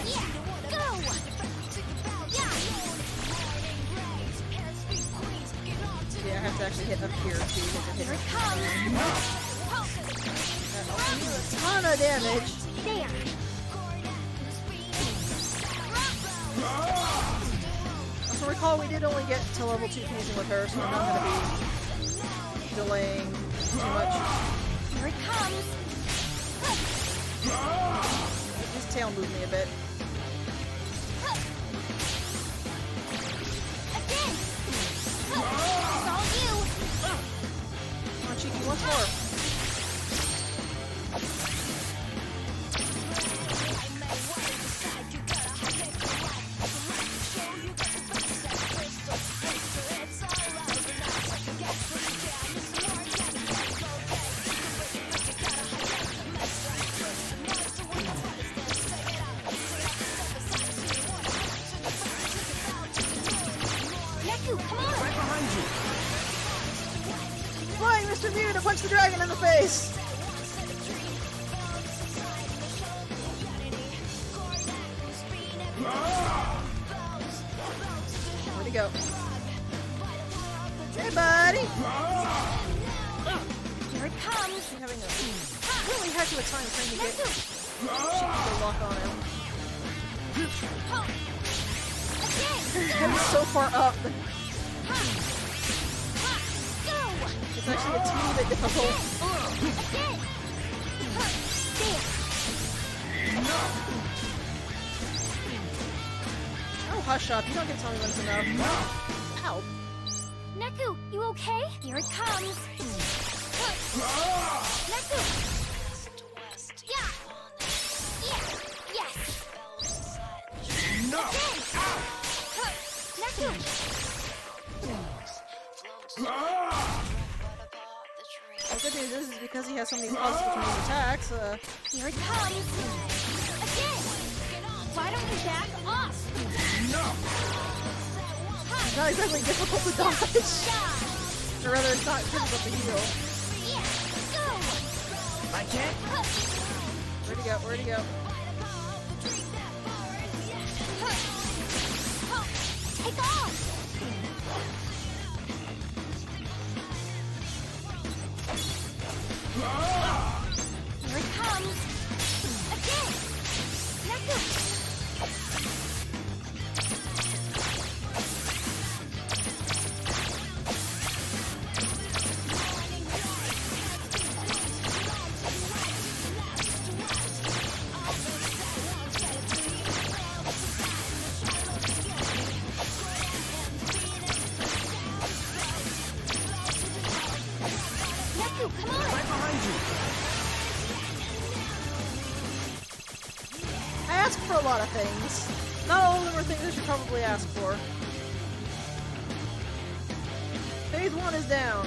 Speaker 6: Yeah, go.
Speaker 1: Yeah, I have to actually hit up here too.
Speaker 6: Here it comes.
Speaker 1: A ton of damage.
Speaker 6: There.
Speaker 1: So recall we did only get to level 2 fusing with her, so I'm not going to be delaying too much.
Speaker 6: Here it comes.
Speaker 1: His tail moved me a bit.
Speaker 6: Again. It's all you.
Speaker 1: Come on, Cheeky, once more. Flying Mr. Mew to punch the dragon in the face! Where'd he go? Hey, buddy!
Speaker 6: Here it comes.
Speaker 1: I'm having a really heck of a time trying to get Cheeky to lock on him. He was so far up. It's actually a teeny bit difficult. Oh, hush up. You don't get to tell me when it's enough. Ow.
Speaker 6: Neku, you okay? Here it comes. Neku. Yeah. Yes.
Speaker 2: No.
Speaker 6: Neku.
Speaker 1: The good news is because he has so many positive immune attacks,
Speaker 6: Here it comes. Again. Why don't you back off?
Speaker 1: it's not exactly difficult to dodge. Or rather, it's not difficult to heal.
Speaker 2: I can't.
Speaker 1: Where'd he go? Where'd he go?
Speaker 6: Take off. Here it comes. Again. Neku. Neku, come on.
Speaker 2: Right behind you.
Speaker 1: I ask for a lot of things. Not all of them are things I should probably ask for. Phase 1 is down.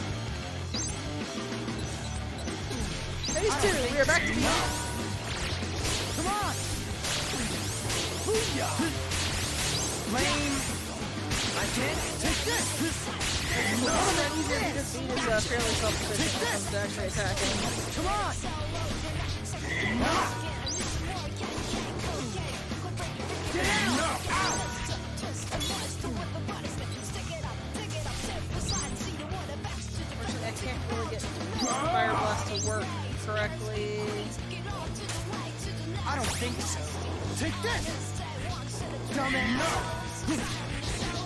Speaker 1: Phase 2, we are back to beat.
Speaker 2: Come on. Booyah. Lame. I can't. Take this.
Speaker 1: One of them easier to defeat is fairly self-sufficient when it comes to actually attacking.
Speaker 2: Come on. Get out.
Speaker 1: work correctly.
Speaker 2: I don't think so. Take this! Dumbass!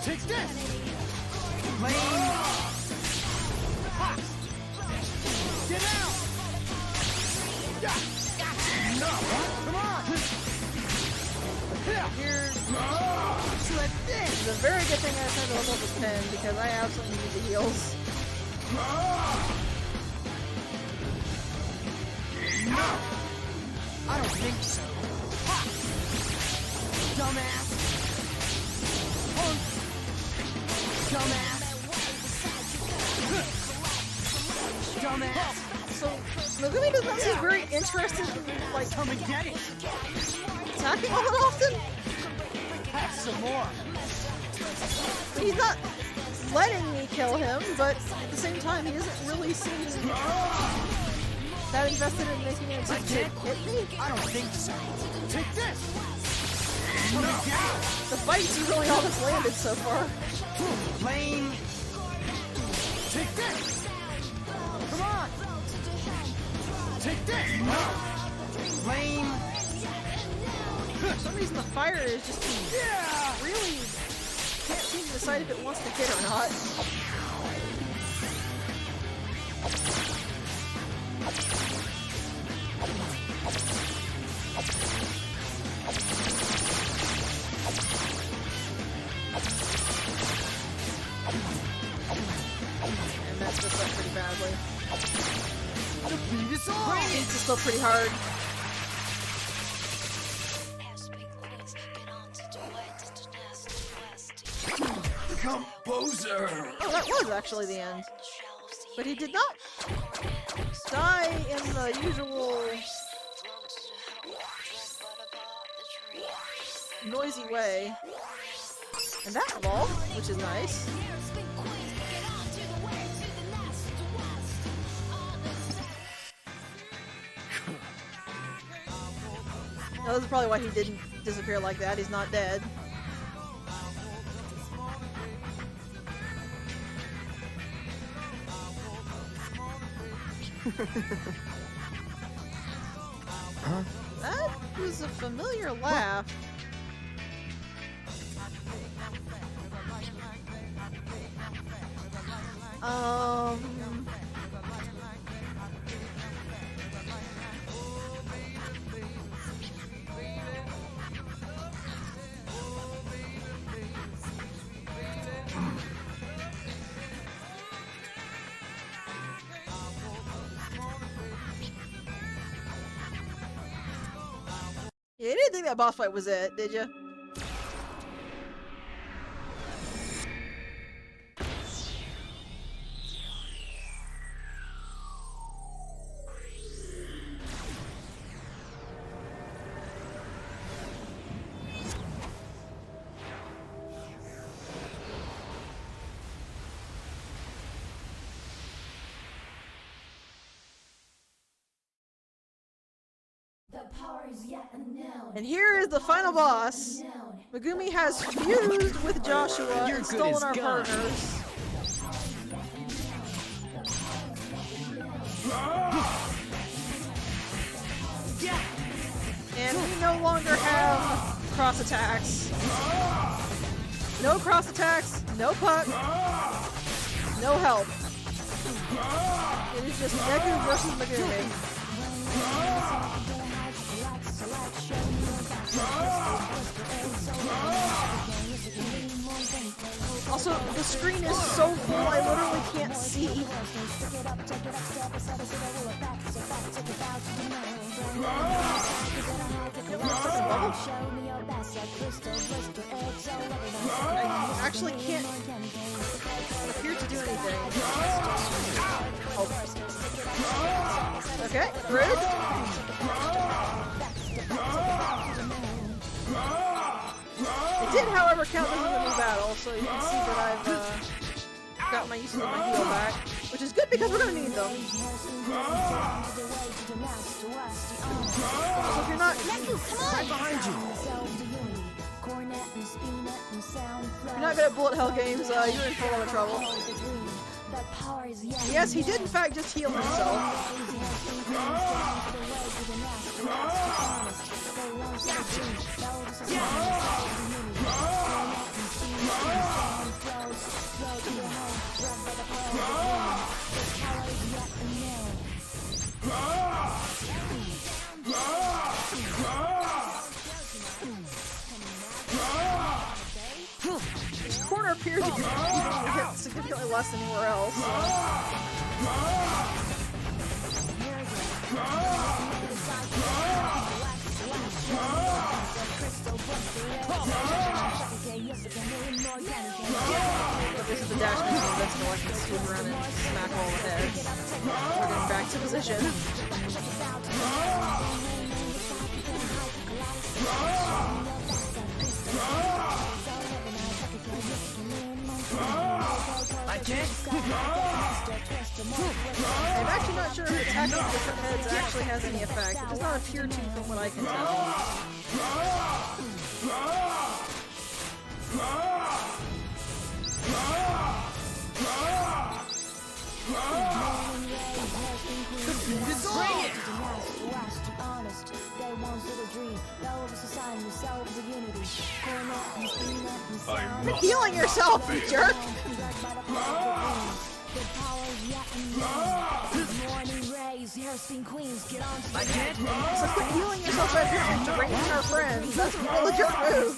Speaker 2: Take this! Lame! Ha! Get out! Yeah! No! Come on!
Speaker 1: Here's
Speaker 2: Slip this!
Speaker 1: it's a very good thing I tried to level up his pen because I absolutely need the heals.
Speaker 2: No! I don't think so. Ha! Dumbass! Punk! Dumbass! Dumbass!
Speaker 1: So Megumi does not seem very interested in like
Speaker 2: Come and get it!
Speaker 1: attacking all that often.
Speaker 2: Have some more!
Speaker 1: He's not letting me kill him, but at the same time, he isn't really seeming that invested in making an attempt to hit me.
Speaker 2: I don't think so. Take this! Come and get it!
Speaker 1: The fights are really all that's landed so far.
Speaker 2: Lame! Take this! Come on! Take this! Lame!
Speaker 1: For some reason, the fire is just really can't seem to decide if it wants to hit or not. And that's just up pretty badly.
Speaker 2: The beat is on!
Speaker 1: It's still pretty hard.
Speaker 7: Composer.
Speaker 1: Oh, that was actually the end. But he did not die in the usual noisy way. And that evolved, which is nice. That was probably why he didn't disappear like that. He's not dead.
Speaker 2: Huh?
Speaker 1: That was a familiar laugh. You didn't think that boss fight was it, did you? And here is the final boss. Megumi has fused with Joshua and stolen our partners. And we no longer have cross attacks. No cross attacks, no puck, no help. It is just Neku versus Megumi. Also, the screen is so full, I literally can't see. I actually can't appear to do anything. Oh. Okay, rude. It did, however, count this as a new battle, so you can see that I've got my uses of my heal back, which is good because we're gonna need them. So if you're not
Speaker 2: Right behind you!
Speaker 1: good at bullet hell games, you're in for a lot of trouble. Yes, he did in fact just heal himself. This corner appears to be hit significantly less than anywhere else. But this is the dash machine that's going to swoop around and smack all the heads. We're getting back to position.
Speaker 4: I can't.
Speaker 1: I'm actually not sure if attacking different heads actually has any effect. It does not appear to from what I can tell.
Speaker 4: Bring it!
Speaker 1: Quit healing yourself, you jerk!
Speaker 4: I can't.
Speaker 1: So quit healing yourself by appearing to draining our friends. That's a legit move.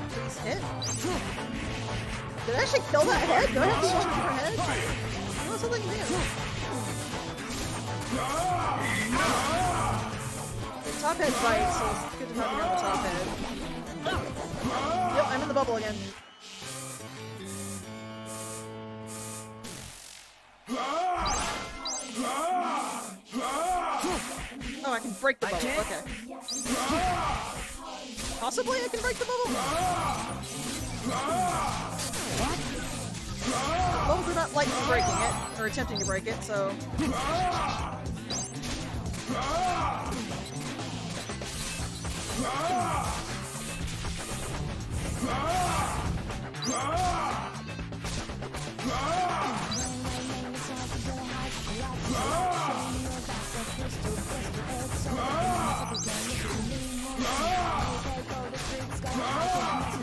Speaker 1: Please hit. Did I actually kill that head? Do I have to watch for head? No, something new. The top head bites, so it's good to not be on the top head. Yep, I'm in the bubble again. Oh, I can break the bubble. Okay. Possibly I can break the bubble? The bubbles are not like breaking it, or attempting to break it, so...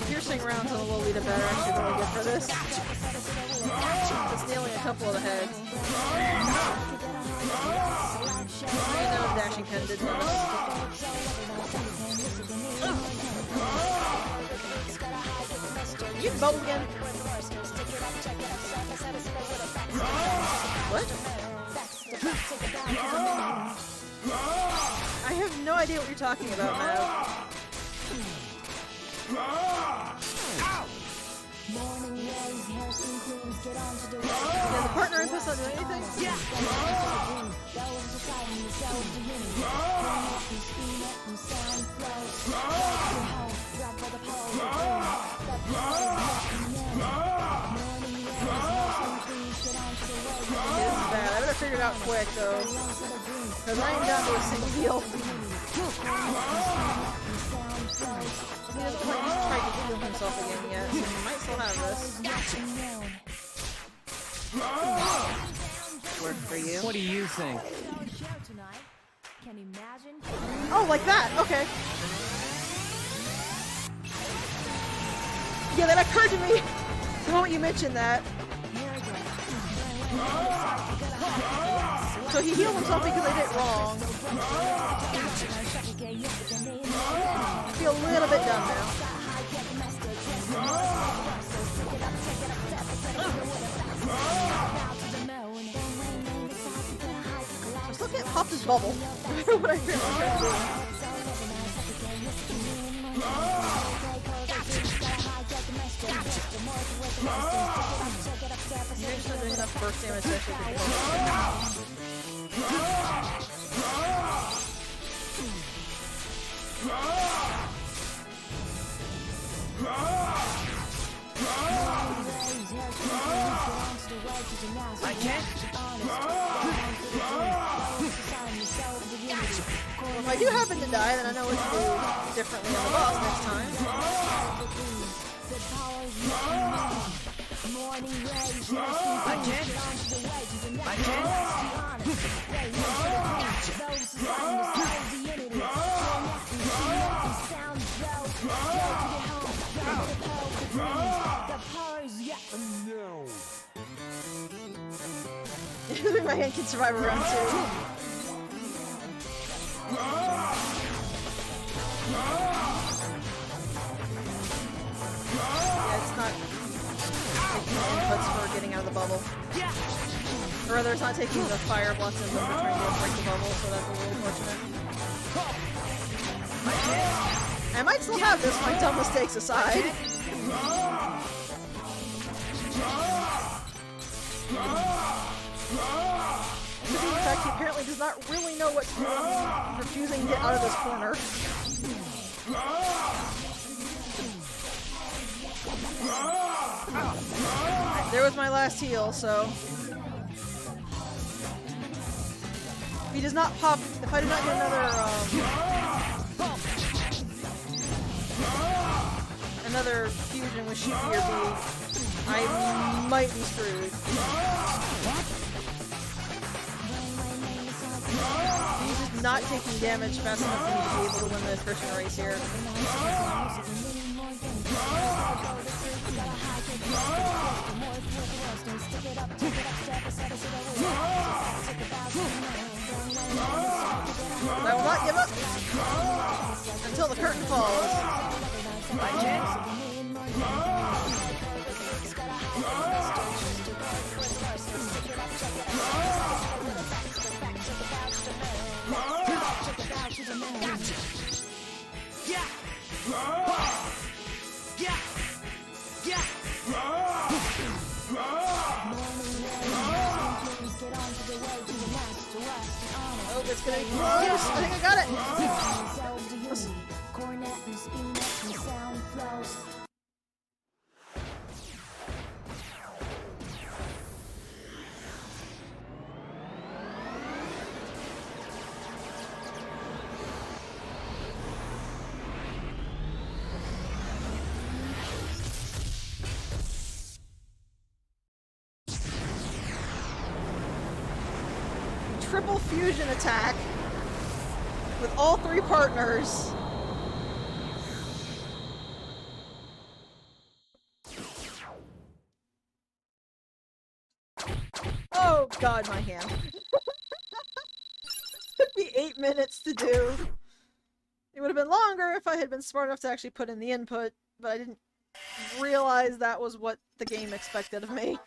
Speaker 1: Piercing rounds on the Lolita bat are actually really good for this. Just nailing a couple of the heads. I know Dashing Ken did notice. You bubble again. What? I have no idea what you're talking about, Matt. Yeah, the partner input's not doing anything? Yeah! This is bad. I better figure it out quick, though. Because I ain't down to a single heal. He doesn't quite try to heal himself again yet, so he might still have this. Work for you.
Speaker 4: What do you think?
Speaker 1: Oh, like that! Okay. Yeah, that occurred to me the moment you mentioned that. So he healed himself because I did it wrong. I feel a little bit dumb now. I still can't pop this bubble. What I feel like I'm doing. You're just not doing enough burst damage to actually get the bubble. die, then I know what to do differently on the boss next time.
Speaker 4: I can't. I can't.
Speaker 1: My hand can survive a round 2. Yeah, it's not taking the inputs for getting out of the bubble. Or rather, it's not taking the fire blocks input for trying to break the bubble, so that's a little unfortunate. I might still have this, my dumb mistakes aside. In fact, he apparently does not really know what to do. He's refusing to get out of this corner. There was my last heal, so... If he does not pop... If I do not get another fusion with Sheep Gear B, I might be screwed. He's just not taking damage fast enough for me to be able to win the attrition race here. I will not give up until the curtain falls.
Speaker 4: I can't.
Speaker 3: Yeah! Yeah! Yeah!
Speaker 1: Oh, it's gonna be close. I think I got it. Triple fusion attack with all 3 partners. Oh god, my hand. Took me 8 minutes to do. It would have been longer if I had been smart enough to actually put in the input, but I didn't realize that was what the game expected of me.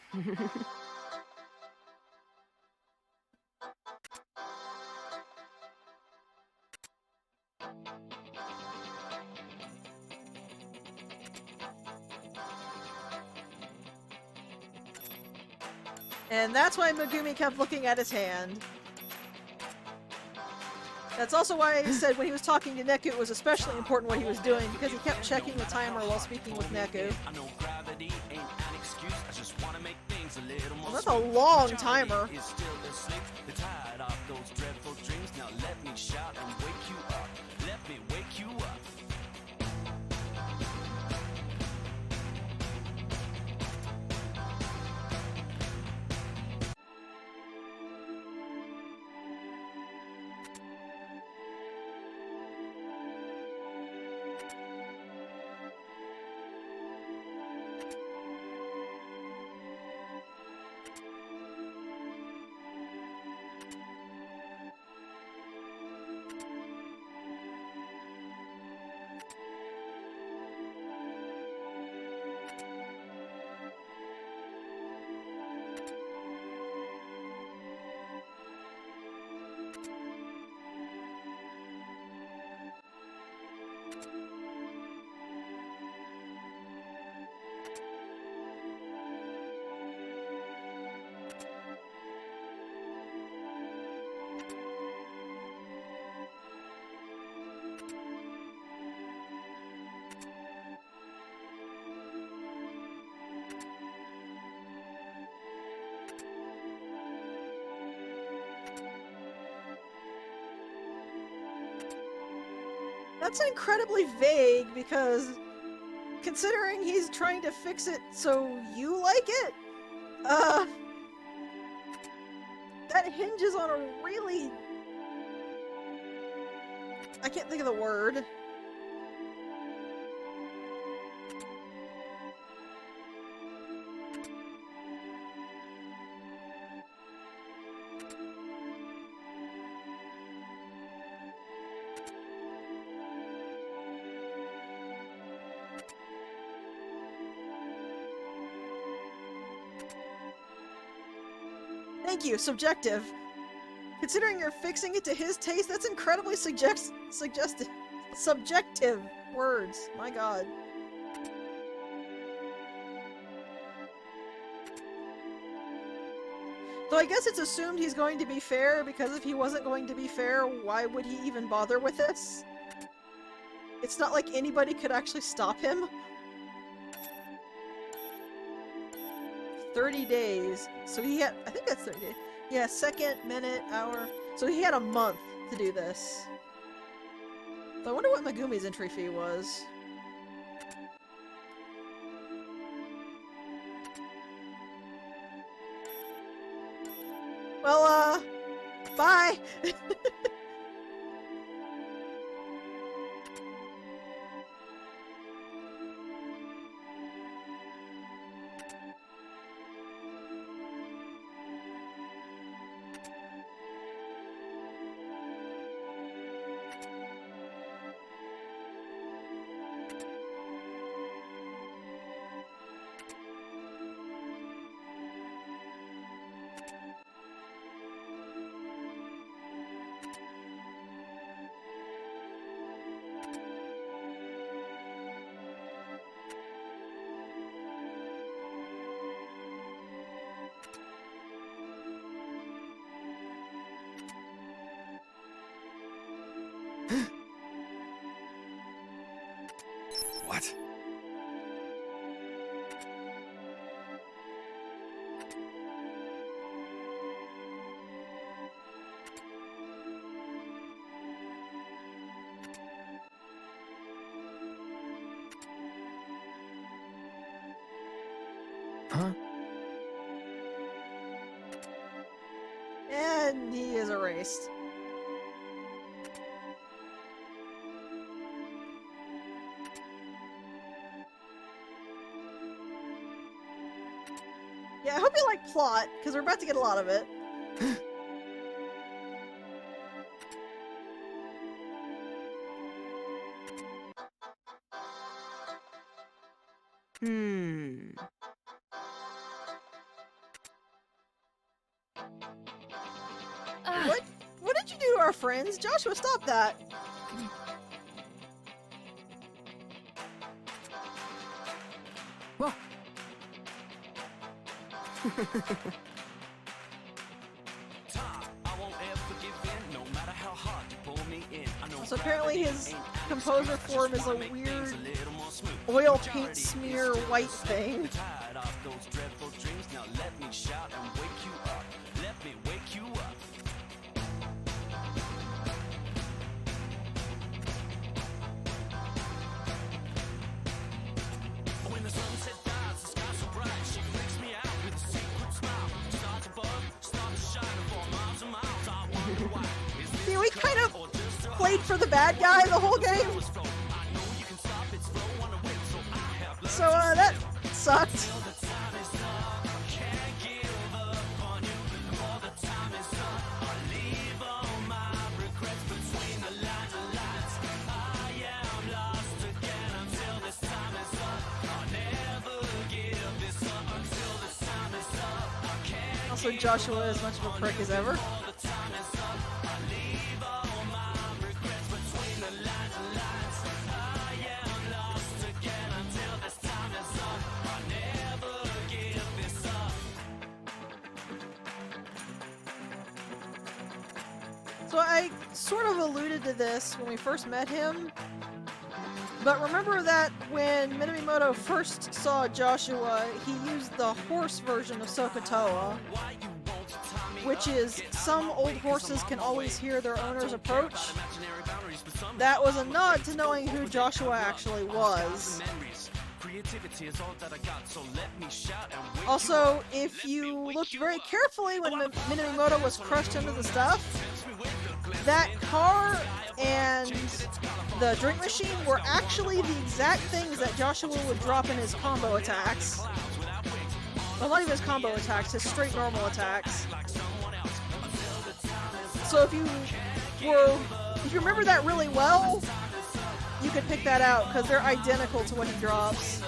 Speaker 1: And that's why Megumi kept looking at his hand. That's also why I said when he was talking to Neku it was especially important what he was doing, because he kept checking the timer while speaking with Neku. Well, that's a long timer. That's incredibly vague because considering he's trying to fix it so you like it, that hinges on a really... I can't think of the word. Thank you, subjective. Considering you're fixing it to his taste, that's incredibly suggestive. Subjective words. My god. Though I guess it's assumed he's going to be fair, because if he wasn't going to be fair, why would he even bother with this? It's not like anybody could actually stop him. 30 days. So he had... I think that's 30 days. Yeah, second, minute, hour. So he had a month to do this. So I wonder what Megumi's entry fee was. Well, bye!
Speaker 7: What? Huh?
Speaker 1: And he is erased. Yeah, I hope you like plot, because we're about to get a lot of it. What did you do to our friends? Joshua, stop that!
Speaker 2: Whoa.
Speaker 1: So apparently his composer form is a weird oil paint smear white thing. See, we kind of played for the bad guy the whole game. So, that sucked. Also, Joshua is as much of a prick as ever. So I sort of alluded to this when we first met him, but remember that when Minamimoto first saw Joshua, he used the horse version of Sokotoa, which is some old horses can always hear their owner's approach.
Speaker 3: boundaries, but somehow
Speaker 1: that was a
Speaker 3: I'm
Speaker 1: nod
Speaker 3: afraid
Speaker 1: to
Speaker 3: go
Speaker 1: knowing
Speaker 3: over
Speaker 1: who
Speaker 3: them,
Speaker 1: Joshua
Speaker 3: cover up.
Speaker 1: actually
Speaker 3: Scars
Speaker 1: was.
Speaker 3: and memories. Creativity is all that I got, so let me shout and wake you
Speaker 1: Also,
Speaker 3: up.
Speaker 1: if
Speaker 3: Let me
Speaker 1: you
Speaker 3: wake
Speaker 1: looked
Speaker 3: you
Speaker 1: very
Speaker 3: up.
Speaker 1: carefully when Minamimoto was crushed under the stuff,
Speaker 3: Touch me with the glance
Speaker 1: that
Speaker 3: in
Speaker 1: car
Speaker 3: the
Speaker 1: and the drink machine were actually the exact things that Joshua would drop in his combo attacks. Well, not even his combo attacks, his straight normal attacks. So if you remember that really well, you could pick that out because they're identical to what he drops.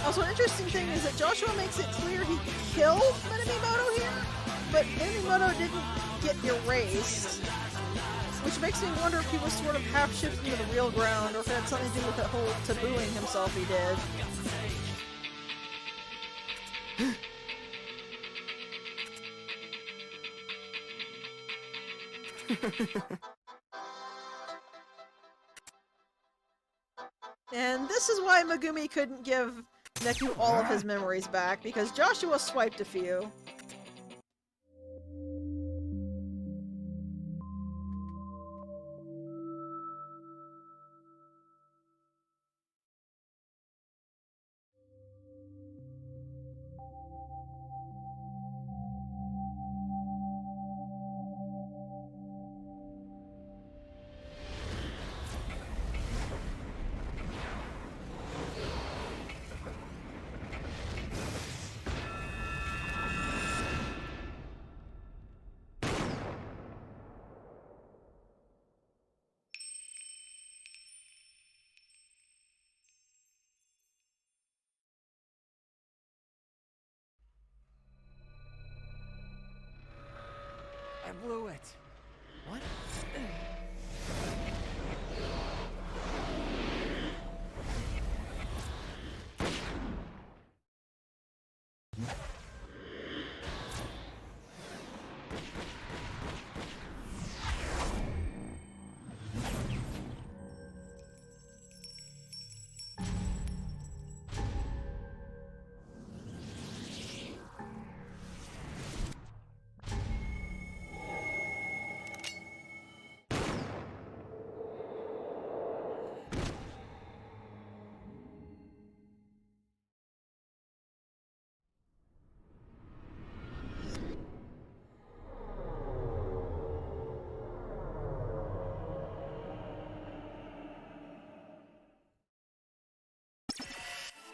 Speaker 1: Also, an interesting thing is that Joshua makes it clear he killed Minamimoto here, but Minamimoto didn't get erased. Which makes me wonder if he was sort of half shifting to the real ground, or if it had something to do with that whole tabooing himself he did. And this is why Megumi couldn't give Neku all of his memories back, because Joshua swiped a few.
Speaker 2: I blew it. What?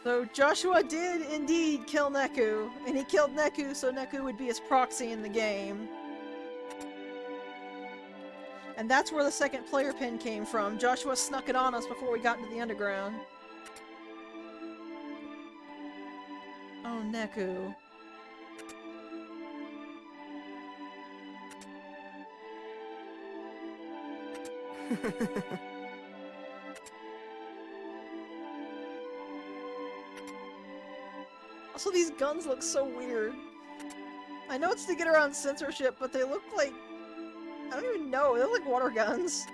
Speaker 1: So Joshua did indeed kill Neku, and he killed Neku so Neku would be his proxy in the game. And that's where the second player pin came from. Joshua snuck it on us before we got into the underground. Oh, Neku. Also, these guns look so weird. I know it's to get around censorship, but they look like... I don't even know. They look like water guns.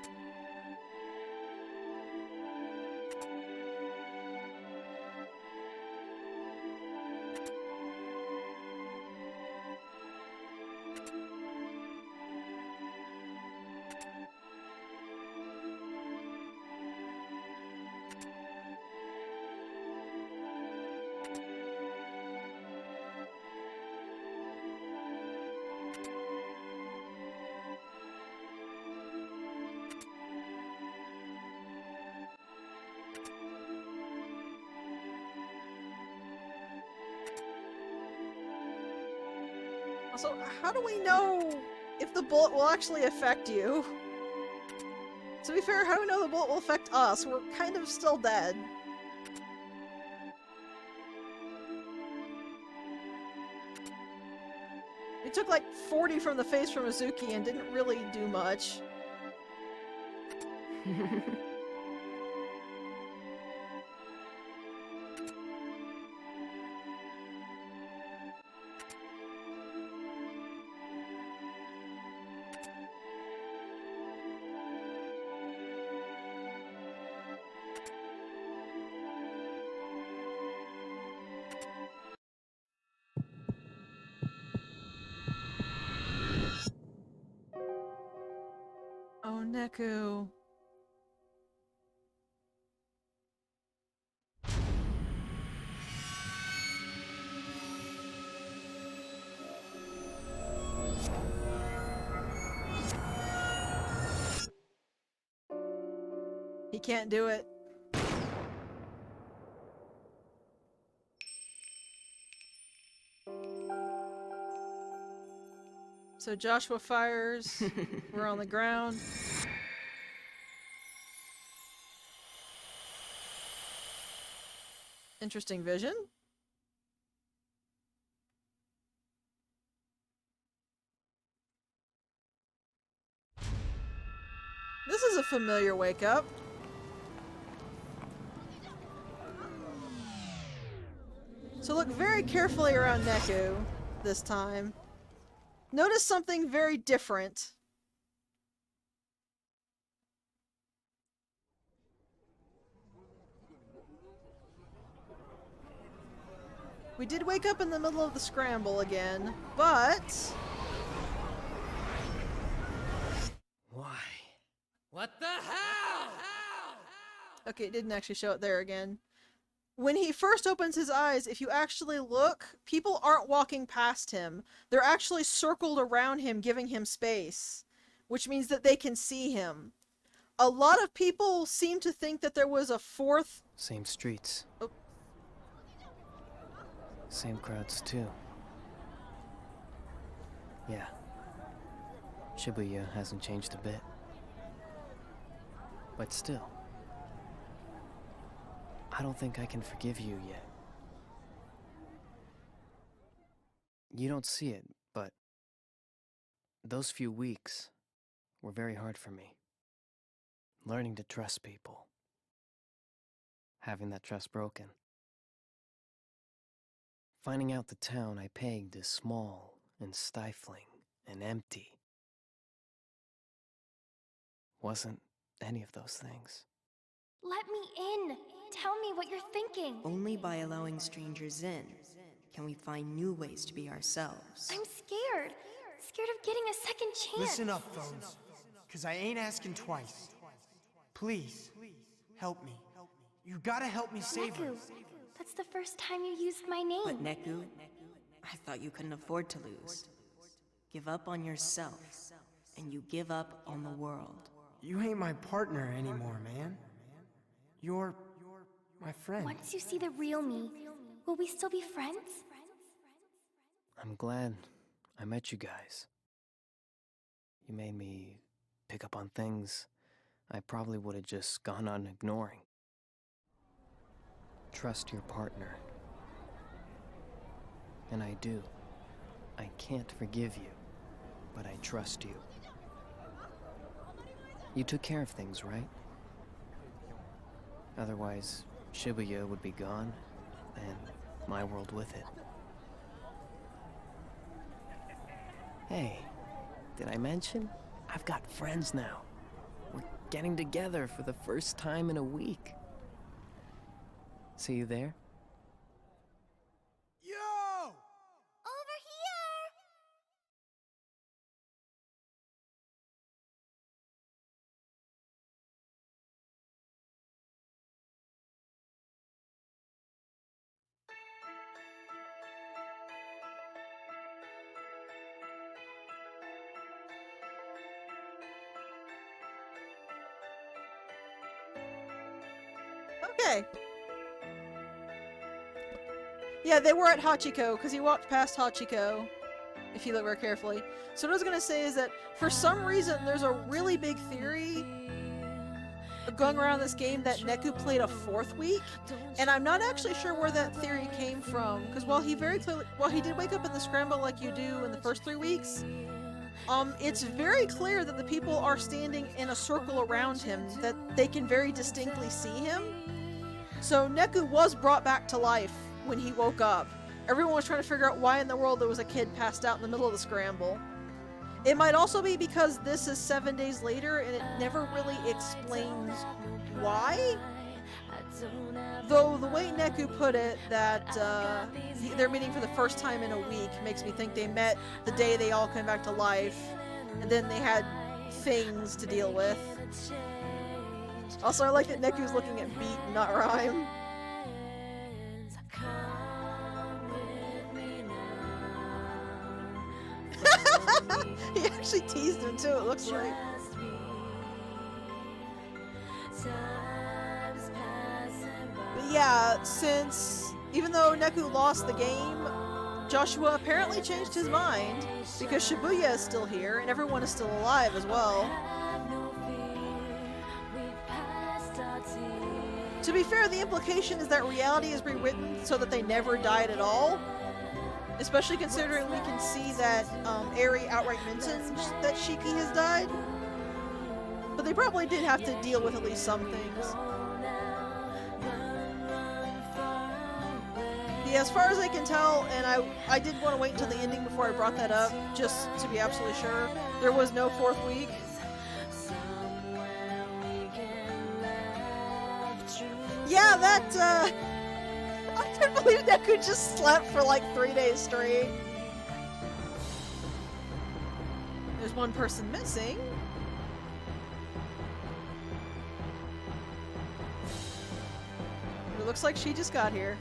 Speaker 1: Also, how do we know if the bullet will actually affect you? To be fair, how do we know the bullet will affect us? We're kind of still dead. We took like 40 from the face from Mizuki and didn't really do much. Neku. He can't do it. So Joshua fires. We're on the ground. Interesting vision. This is a familiar wake up. So look very carefully around Neku this time. Notice something very different. We did wake up in the middle of the scramble again, but...
Speaker 2: Why?
Speaker 3: What the hell?
Speaker 1: Okay, it didn't actually show it there again. When he first opens his eyes, if you actually look, people aren't walking past him. They're actually circled around him, giving him space, which means that they can see him. A lot of people seem to think that there was a fourth...
Speaker 2: Same streets.
Speaker 1: Oh.
Speaker 2: Same crowds, too. Yeah. Shibuya hasn't changed a bit. But still, I don't think I can forgive you yet. You don't see it, but those few weeks were very hard for me. Learning to trust people. Having that trust broken. Finding out the town I pegged is small and stifling and empty. Wasn't any of those things.
Speaker 6: Let me in. Tell me what you're thinking.
Speaker 8: Only by allowing strangers in can we find new ways to be ourselves.
Speaker 6: I'm scared. Scared of getting a second chance.
Speaker 9: Listen up, Phones, because I ain't asking twice. Please, help me. You gotta help me save her.
Speaker 6: Neku, that's the first time you used my name.
Speaker 8: But Neku, I thought you couldn't afford to lose. Give up on yourself, and you give up on the world.
Speaker 9: You ain't my partner anymore, man. You're my friend.
Speaker 6: Once you see the real me, will we still be friends?
Speaker 2: I'm glad I met you guys. You made me pick up on things I probably would have just gone on ignoring. Trust your partner. And I do. I can't forgive you, but I trust you. You took care of things, right? Otherwise, Shibuya would be gone, and my world with it. Hey, did I mention? I've got friends now. We're getting together for the first time in a week. See you there?
Speaker 9: Yo!
Speaker 6: Over here!
Speaker 1: Okay. Yeah, they were at Hachiko, because he walked past Hachiko, if you look very carefully. So what I was going to say is that, for some reason, there's a really big theory going around this game that Neku played a fourth week, and I'm not actually sure where that theory came from, because while he did wake up in the scramble like you do in the first 3 weeks, it's very clear that the people are standing in a circle around him, that they can very distinctly see him. So Neku was brought back to life when he woke up. Everyone was trying to figure out why in the world there was a kid passed out in the middle of the scramble. It might also be because this is 7 days later and it never really explains why. Though the way Neku put it, that they're meeting for the first time in a week, makes me think they met the day they all came back to life, and then they had things to deal with. Also, I like that Neku's looking at beat, not rhyme. He actually teased him too, it looks like. But yeah, since even though Neku lost the game, Joshua apparently changed his mind because Shibuya is still here and everyone is still alive as well. To be fair, the implication is that reality is rewritten so that they never died at all. Especially considering we can see that Eri outright mentioned that Shiki has died. But they probably did have to deal with at least some things. Yeah, as far as I can tell, and I did want to wait until the ending before I brought that up, just to be absolutely sure, there was no 4th week. Yeah, that, I can't believe Neku just slept for like 3 days straight. There's one person missing. It looks like she just got here.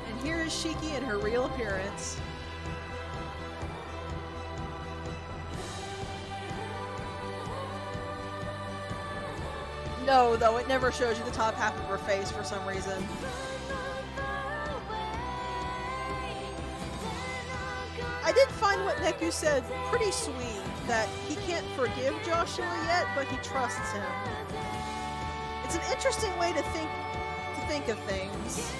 Speaker 1: And here is Shiki in her real appearance. No, though, it never shows you the top half of her face for some reason. I did find what Neku said pretty sweet, that he can't forgive Joshua yet, but he trusts him. It's an interesting way to think of things.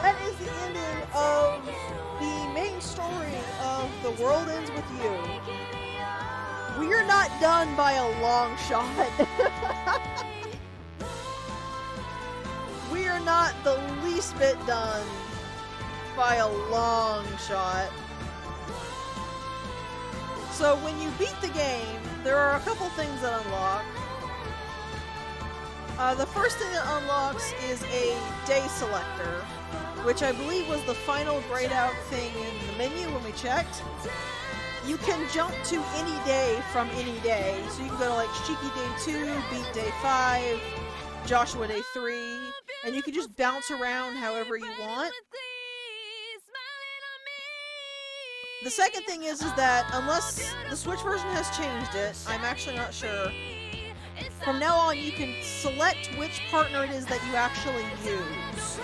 Speaker 1: That is the ending of the main story of The World Ends With You. We're not done by a long shot. We are not the least bit done by a long shot. So when you beat the game, there are a couple things that unlock. The first thing that unlocks is a day selector, which I believe was the final grayed out thing in the menu when we checked. You can jump to any day from any day. So you can go to like Shiki Day 2, Beat Day 5, Joshua Day 3, and you can just bounce around however you want. The second thing is that unless the Switch version has changed it, I'm actually not sure. From now on you can select which partner it is that you actually use.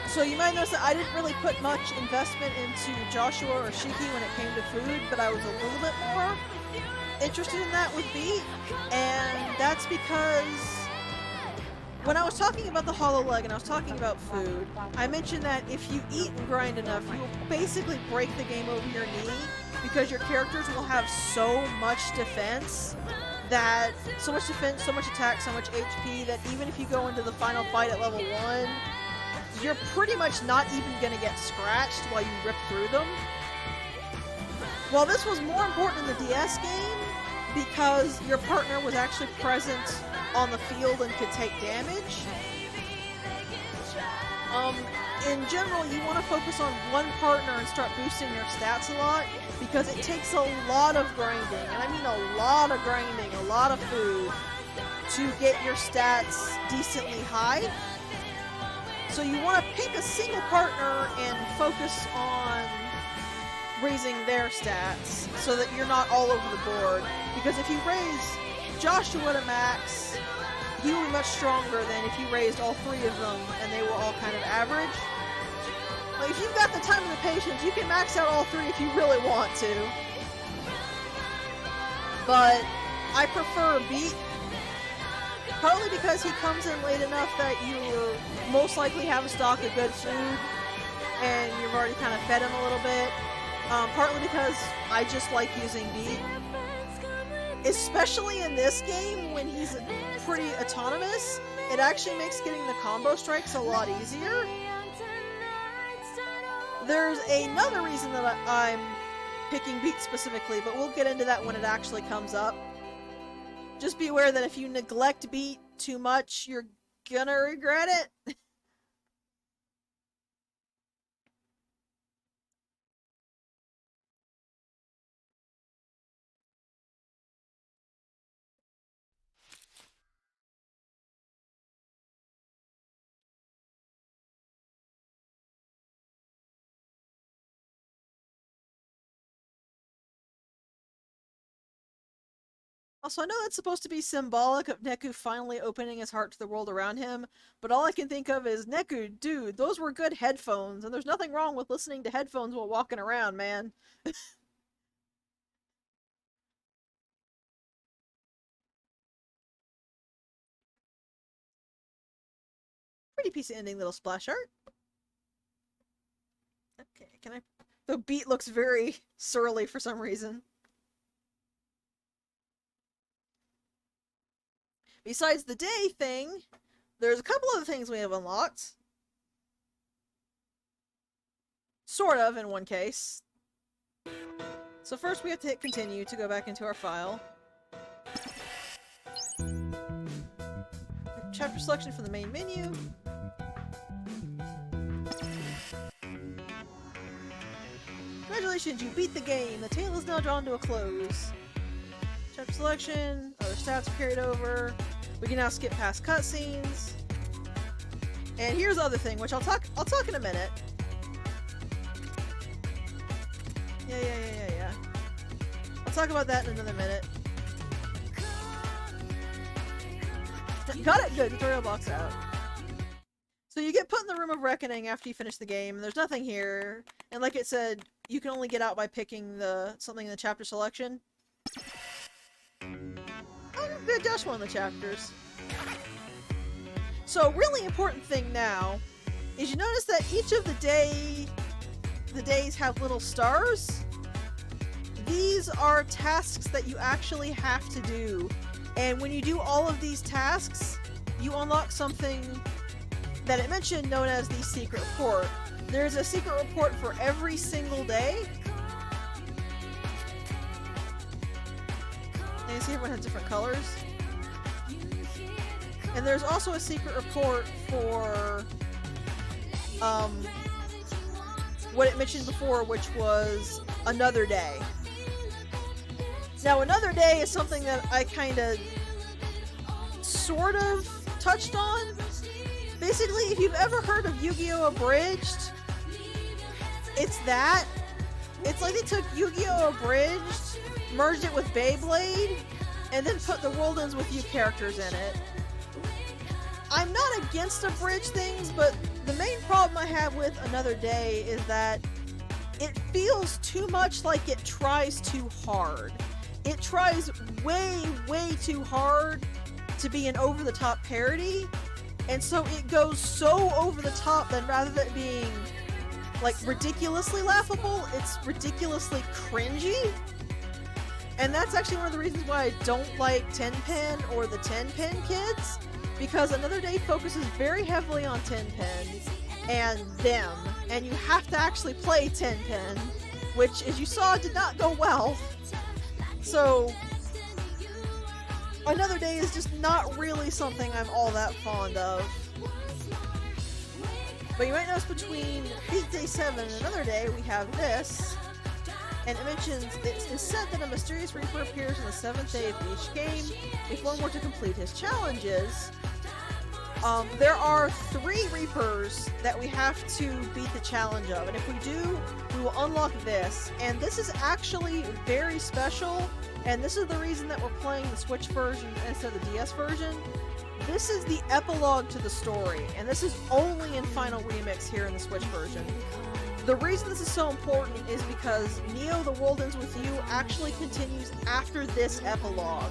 Speaker 1: So you might notice that I didn't really put much investment into Joshua or Shiki when it came to food, but I was a little bit more interested in that with Beat, and that's because when I was talking about the hollow leg and I was talking about food, I mentioned that if you eat and grind enough, you will basically break the game over your knee, because your characters will have so much defense, so much attack, so much HP, that even if you go into the final fight at level 1, you're pretty much not even gonna get scratched while you rip through them. Well, this was more important in the DS game because your partner was actually present on the field and could take damage. In general, you want to focus on one partner and start boosting your stats a lot, because it takes a lot of grinding, and I mean a lot of grinding, a lot of food, to get your stats decently high. So you want to pick a single partner and focus on raising their stats so that you're not all over the board. Because if you raise Joshua to max, he will be much stronger than if you raised all 3 of them and they were all kind of average. Like, if you've got the time and the patience, you can max out all 3 if you really want to. But I prefer Beat, partly because he comes in late enough that you most likely have a stock of good food and you've already kind of fed him a little bit. Partly because I just like using Beat. Especially in this game, when he's pretty autonomous, it actually makes getting the combo strikes a lot easier. There's another reason that I'm picking Beat specifically, but we'll get into that when it actually comes up. Just be aware that if you neglect Beat too much, you're gonna regret it. Also, I know that's supposed to be symbolic of Neku finally opening his heart to the world around him, but all I can think of is, Neku, dude, those were good headphones, and there's nothing wrong with listening to headphones while walking around, man. Pretty piece of ending little splash art. Okay, can I... The beat looks very surly for some reason. Besides the day thing, there's a couple other things we have unlocked. Sort of, in one case. So first we have to hit continue to go back into our file. Chapter selection from the main menu. Congratulations, you beat the game. The tale is now drawn to a close. Chapter selection, other stats are carried over. We can now skip past cutscenes. And here's the other thing, which I'll talk in a minute. Yeah. I'll talk about that in another minute. Got it! Good, tutorial box out. So you get put in the Room of Reckoning after you finish the game, and there's nothing here. And like it said, you can only get out by picking something in the chapter selection. Oh, good, dash one of the chapters. So, really important thing now is you notice that each of the days have little stars. These are tasks that you actually have to do. And when you do all of these tasks, you unlock something that it mentioned known as the secret report. There's a secret report for every single day. And you see everyone has different colors. And there's also a secret report for what it mentioned before, which was another day. Now, another day is something that I kind of sort of touched on. Basically, if you've ever heard of Yu-Gi-Oh! Abridged, it's that. It's like they took Yu-Gi-Oh! Abridged, merged it with Beyblade, and then put the World Ends With You characters in it. I'm not against abridged things, but the main problem I have with Another Day is that it feels too much like it tries too hard. It tries way too hard to be an over-the-top parody, and so it goes so over the top that rather than being like ridiculously laughable, it's ridiculously cringy. And that's actually one of the reasons why I don't like Tenpen or the Tenpen kids, because Another Day focuses very heavily on Tenpen and them, and you have to actually play Tenpen, which, as you saw, did not go well. So, Another Day is just not really something I'm all that fond of. But you might notice between Beat Day 7 and Another Day, we have this. And it mentions, it is said that a mysterious Reaper appears on the 7th day of each game if one were to complete his challenges. There are 3 Reapers that we have to beat the challenge of, and if we do, we will unlock this. And this is actually very special, and this is the reason that we're playing the Switch version instead of the DS version. This is the epilogue to the story, and this is only in Final Remix here in the Switch version. The reason this is so important is because Neo the World Ends With You actually continues after this epilogue.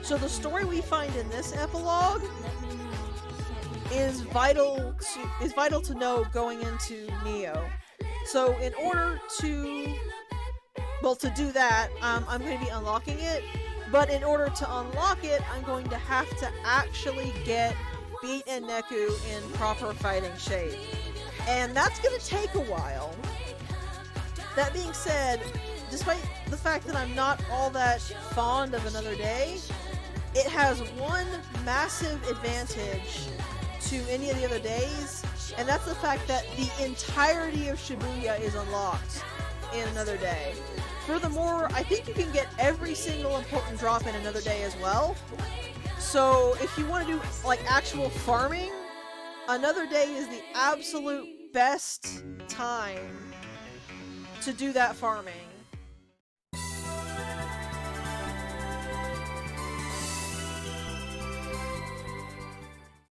Speaker 1: So the story we find in this epilogue is vital to know going into Neo. So in order to do that, I'm going to be unlocking it, but in order to unlock it, I'm going to have to actually get Beat and Neku in proper fighting shape. And that's going to take a while. That being said, despite the fact that I'm not all that fond of Another Day, it has one massive advantage to any of the other days, and that's the fact that the entirety of Shibuya is unlocked in another day. Furthermore, I think you can get every single important drop in another day as well. So if you want to do like actual farming, another day is the absolute best time to do that farming.